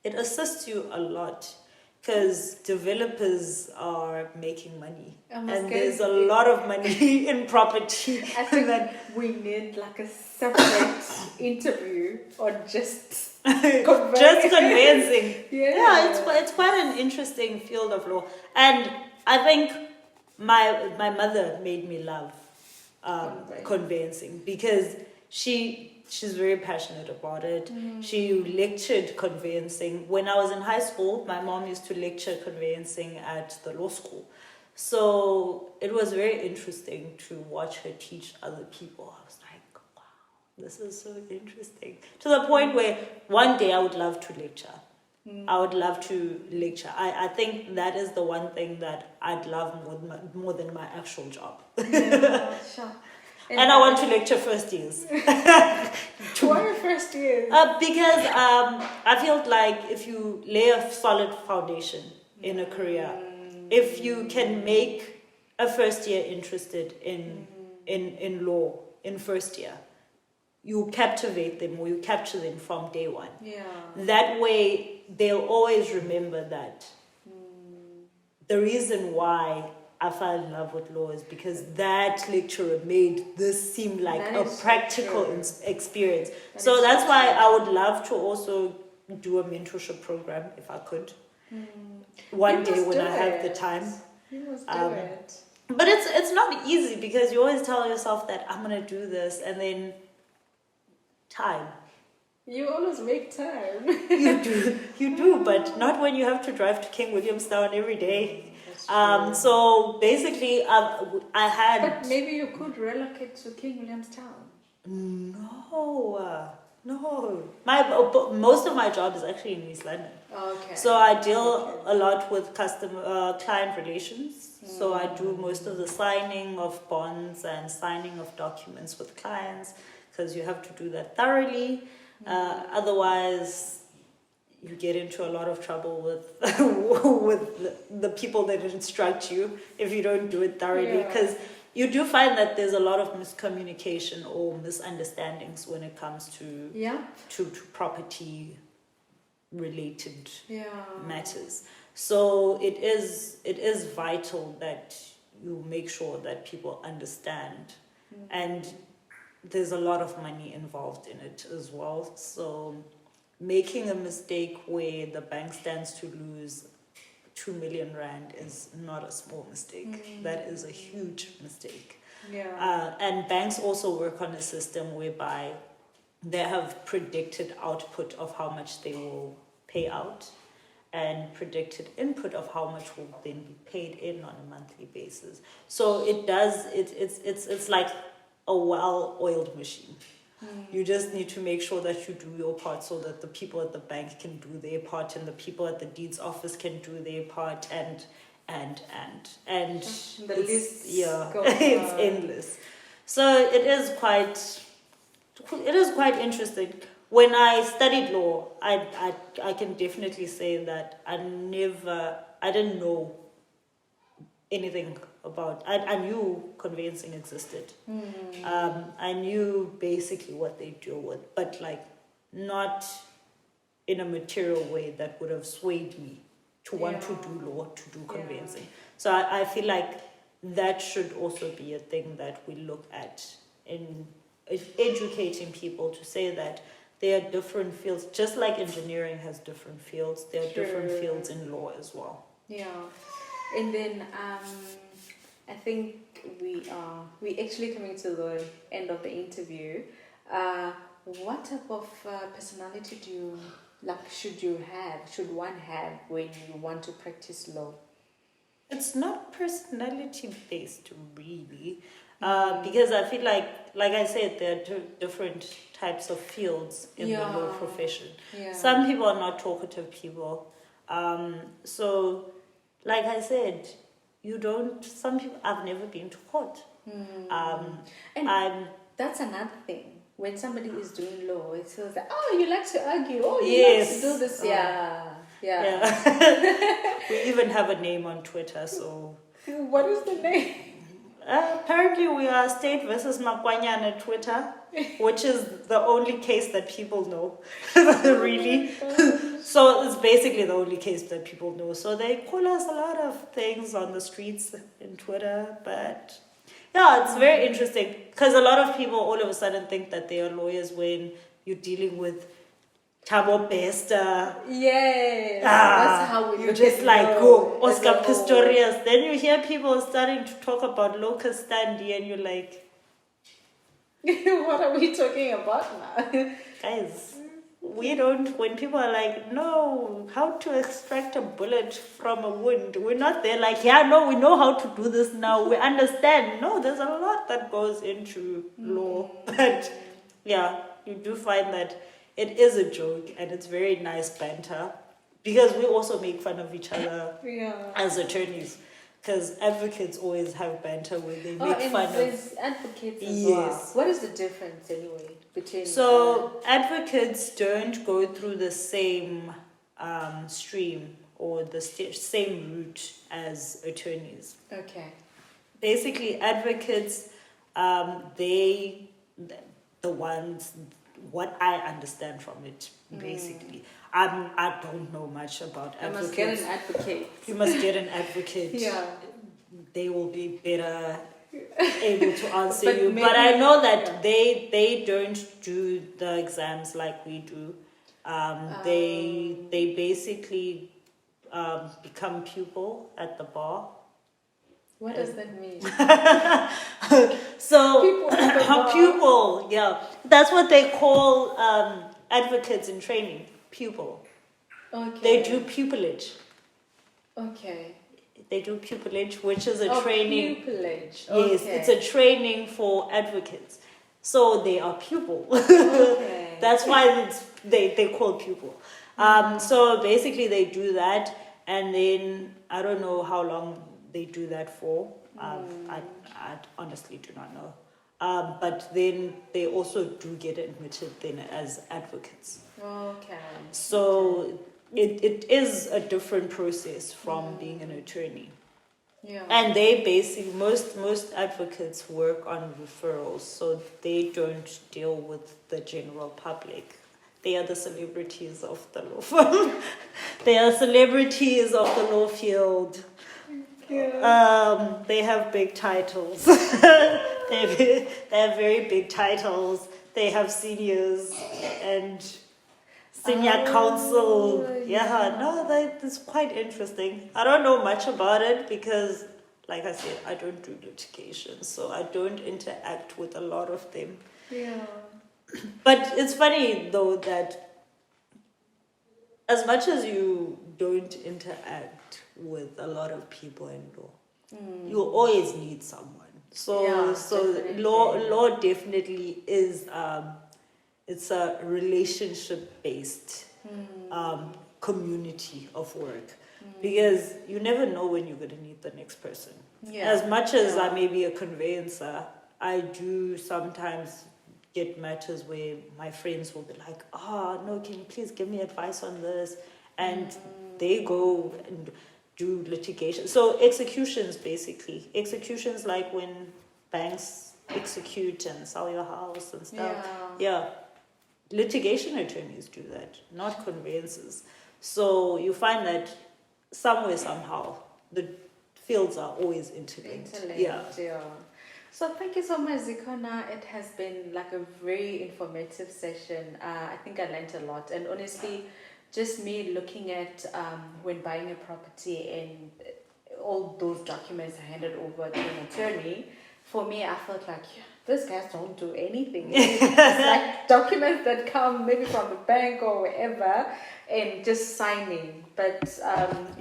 It assists you a lot because developers are making money, and there's a lot of money in property. I think that we need like a separate interview on just conveyancing. It's quite an interesting field of law, and I think my mother made me love conveyancing because she's very passionate about it. She lectured conveyancing. When I was in high school, my mom used to lecture conveyancing at the law school. So it was very interesting to watch her teach other people. I was like, wow, this is so interesting. To the point where one day I would love to lecture. I would love to lecture. I think that is the one thing that I'd love more than my actual job. Sure. And I want to lecture first years. Why first years? Because I feel like if you lay a solid foundation in a career, if you can make a first year interested in law in first year, you captivate them or you capture them from day one. That way they'll always remember that the reason why I fell in love with law is because that lecturer made this seem like a practical experience. So that's why I would love to also do a mentorship program if I could. One day when I have the time. You must do it. But it's not easy because you always tell yourself that I'm gonna do this, and then time. You always make time. You do, but not when you have to drive to King Williamstown every day. So basically, I had. But maybe you could relocate to King Williamstown. No. Most of my job is actually in East London. Okay. So I deal a lot with client relations. So I do most of the signing of bonds and signing of documents with clients because you have to do that thoroughly. Otherwise, you get into a lot of trouble with the people that instruct you if you don't do it thoroughly. Because you do find that there's a lot of miscommunication or misunderstandings when it comes to property related matters. So it is vital that you make sure that people understand, and there's a lot of money involved in it as well. So making a mistake where the bank stands to lose 2 million rand is not a small mistake. That is a huge mistake. And banks also work on a system whereby they have predicted output of how much they will pay out and predicted input of how much will then be paid in on a monthly basis. So it's like a well-oiled machine. You just need to make sure that you do your part so that the people at the bank can do their part and the people at the deeds office can do their part and the list it's endless. So it is quite interesting. When I studied law, I can definitely say that I didn't know anything about. I knew conveyancing existed. I knew basically what they deal with, but like not in a material way that would have swayed me to want to do law, to do conveyancing. So I feel like that should also be a thing that we look at in educating people, to say that there are different fields, just like engineering has different fields, there are different Sure. fields in law as well. Yeah, and then I think we actually coming to the end of the interview. What type of personality should one have when you want to practice law? It's not personality based, really, because I feel like I said, there are different types of fields in the law profession. Yeah. Some people are not talkative people, so like I said, some people, I've never been to court. And that's another thing. When somebody is doing law, it feels like, oh, you like to argue. Oh, you Yes. like to do this. Yeah. We even have a name on Twitter, so What is the name? apparently we are State versus Makwanya on Twitter, which is the only case that people know. Really. So it's basically the only case that people know. So they call us a lot of things on the streets in Twitter, but yeah, it's very interesting, because a lot of people all of a sudden think that they are lawyers when you're dealing with Thabo Bester. Yes. That's how we You look just at like law go as Oscar a whole. Pistorius. Then you hear people starting to talk about locus standi, and you're like, What are we talking about now? guys, we don't. When people are like, no, how to extract a bullet from a wound, we're not there like, yeah, no, we know how to do this now. We understand. No, there's a lot that goes into law, but yeah, you do find that it is a joke, and it's very nice banter, because we also make fun of each other Yeah. as attorneys, because advocates always have banter where they make and fun of. there's advocates as Yes. well. What is the difference anyway between? So advocates don't go through the same stream or the same route as attorneys. Okay. Basically, advocates, the ones, what I understand from it, basically. I don't know much about I advocates. must get an advocate. You must get an advocate. Yeah. They will be better able to answer But you. maybe- But I know that they don't do the exams like we do. They basically become pupil at the bar. What does that mean? So Pupil at the bar. pupil, yeah, that's what they call advocates in training. Pupil. Okay. They do pupillage. Okay. They do pupillage, which is a training. Pupillage. Yes, Okay. it's a training for advocates. So they are pupil. Okay. That's why they call pupil. So basically they do that, and then I don't know how long they do that for. I honestly do not know. But then they also do get admitted then as advocates. Okay. So it is a different process from being an attorney. Yeah. And they basically, most advocates work on referrals, so they don't deal with the general public. They are the celebrities of the law firm. They are celebrities of the law field. Yeah. They have big titles. they have very big titles. They have seniors and senior counsel. That's quite interesting. I don't know much about it because, like I said, I don't do litigation, so I don't interact with a lot of them. Yeah. But it's funny though that as much as you don't interact with a lot of people in law, you always need someone. So definitely. law definitely is it's a relationship based community of work, because you never know when you're going to need the next person. Yeah. As much as I may be a conveyancer, I do sometimes get matters where my friends will be like, no, can you please give me advice on this? And they go and do litigation. So executions, basically. Executions like when banks execute and sell your house and stuff. Yeah. Litigation attorneys do that, not conveyancers. So you find that somewhere, somehow, the fields are always interlinked. Yeah. So thank you so much, Zikhona. It has been like a very informative session. I think I learned a lot, and honestly, just me looking at when buying a property and all those documents are handed over to an attorney, for me, I felt like, yeah, these guys don't do anything. It's like documents that come maybe from the bank or wherever and just signing. But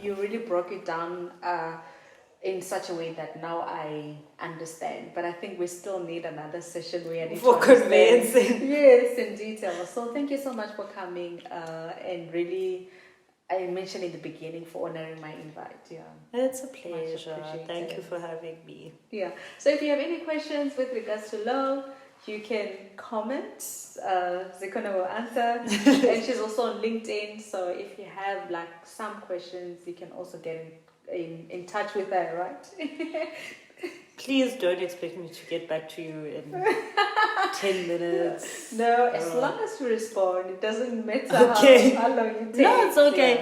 you really broke it down in such a way that now I understand. But I think we still need another session where I need for to understand. conveyancing. Yes, in detail. So thank you so much for coming and really, I mentioned in the beginning, for honoring my invite. Yeah, It's a pleasure. appreciated. Thank you for having me. yeah. So if you have any questions with regards to law, you can comment. Zikhona will answer. And she's also on LinkedIn. So if you have like some questions, you can also get in touch with her, right? Please don't expect me to get back to you in 10 minutes. No, as long as you respond, it doesn't matter Okay. how long you take. No, it's okay.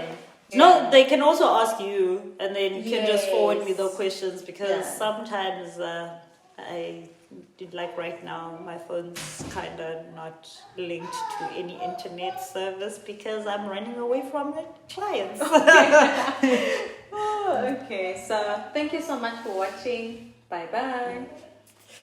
Yeah. No, they can also ask you, and then you can just forward me Yes. the questions, because Yeah. sometimes I did, like right now, my phone's kind of not linked to any internet service because I'm running away from the clients. Oh, okay. So thank you so much for watching. Bye bye.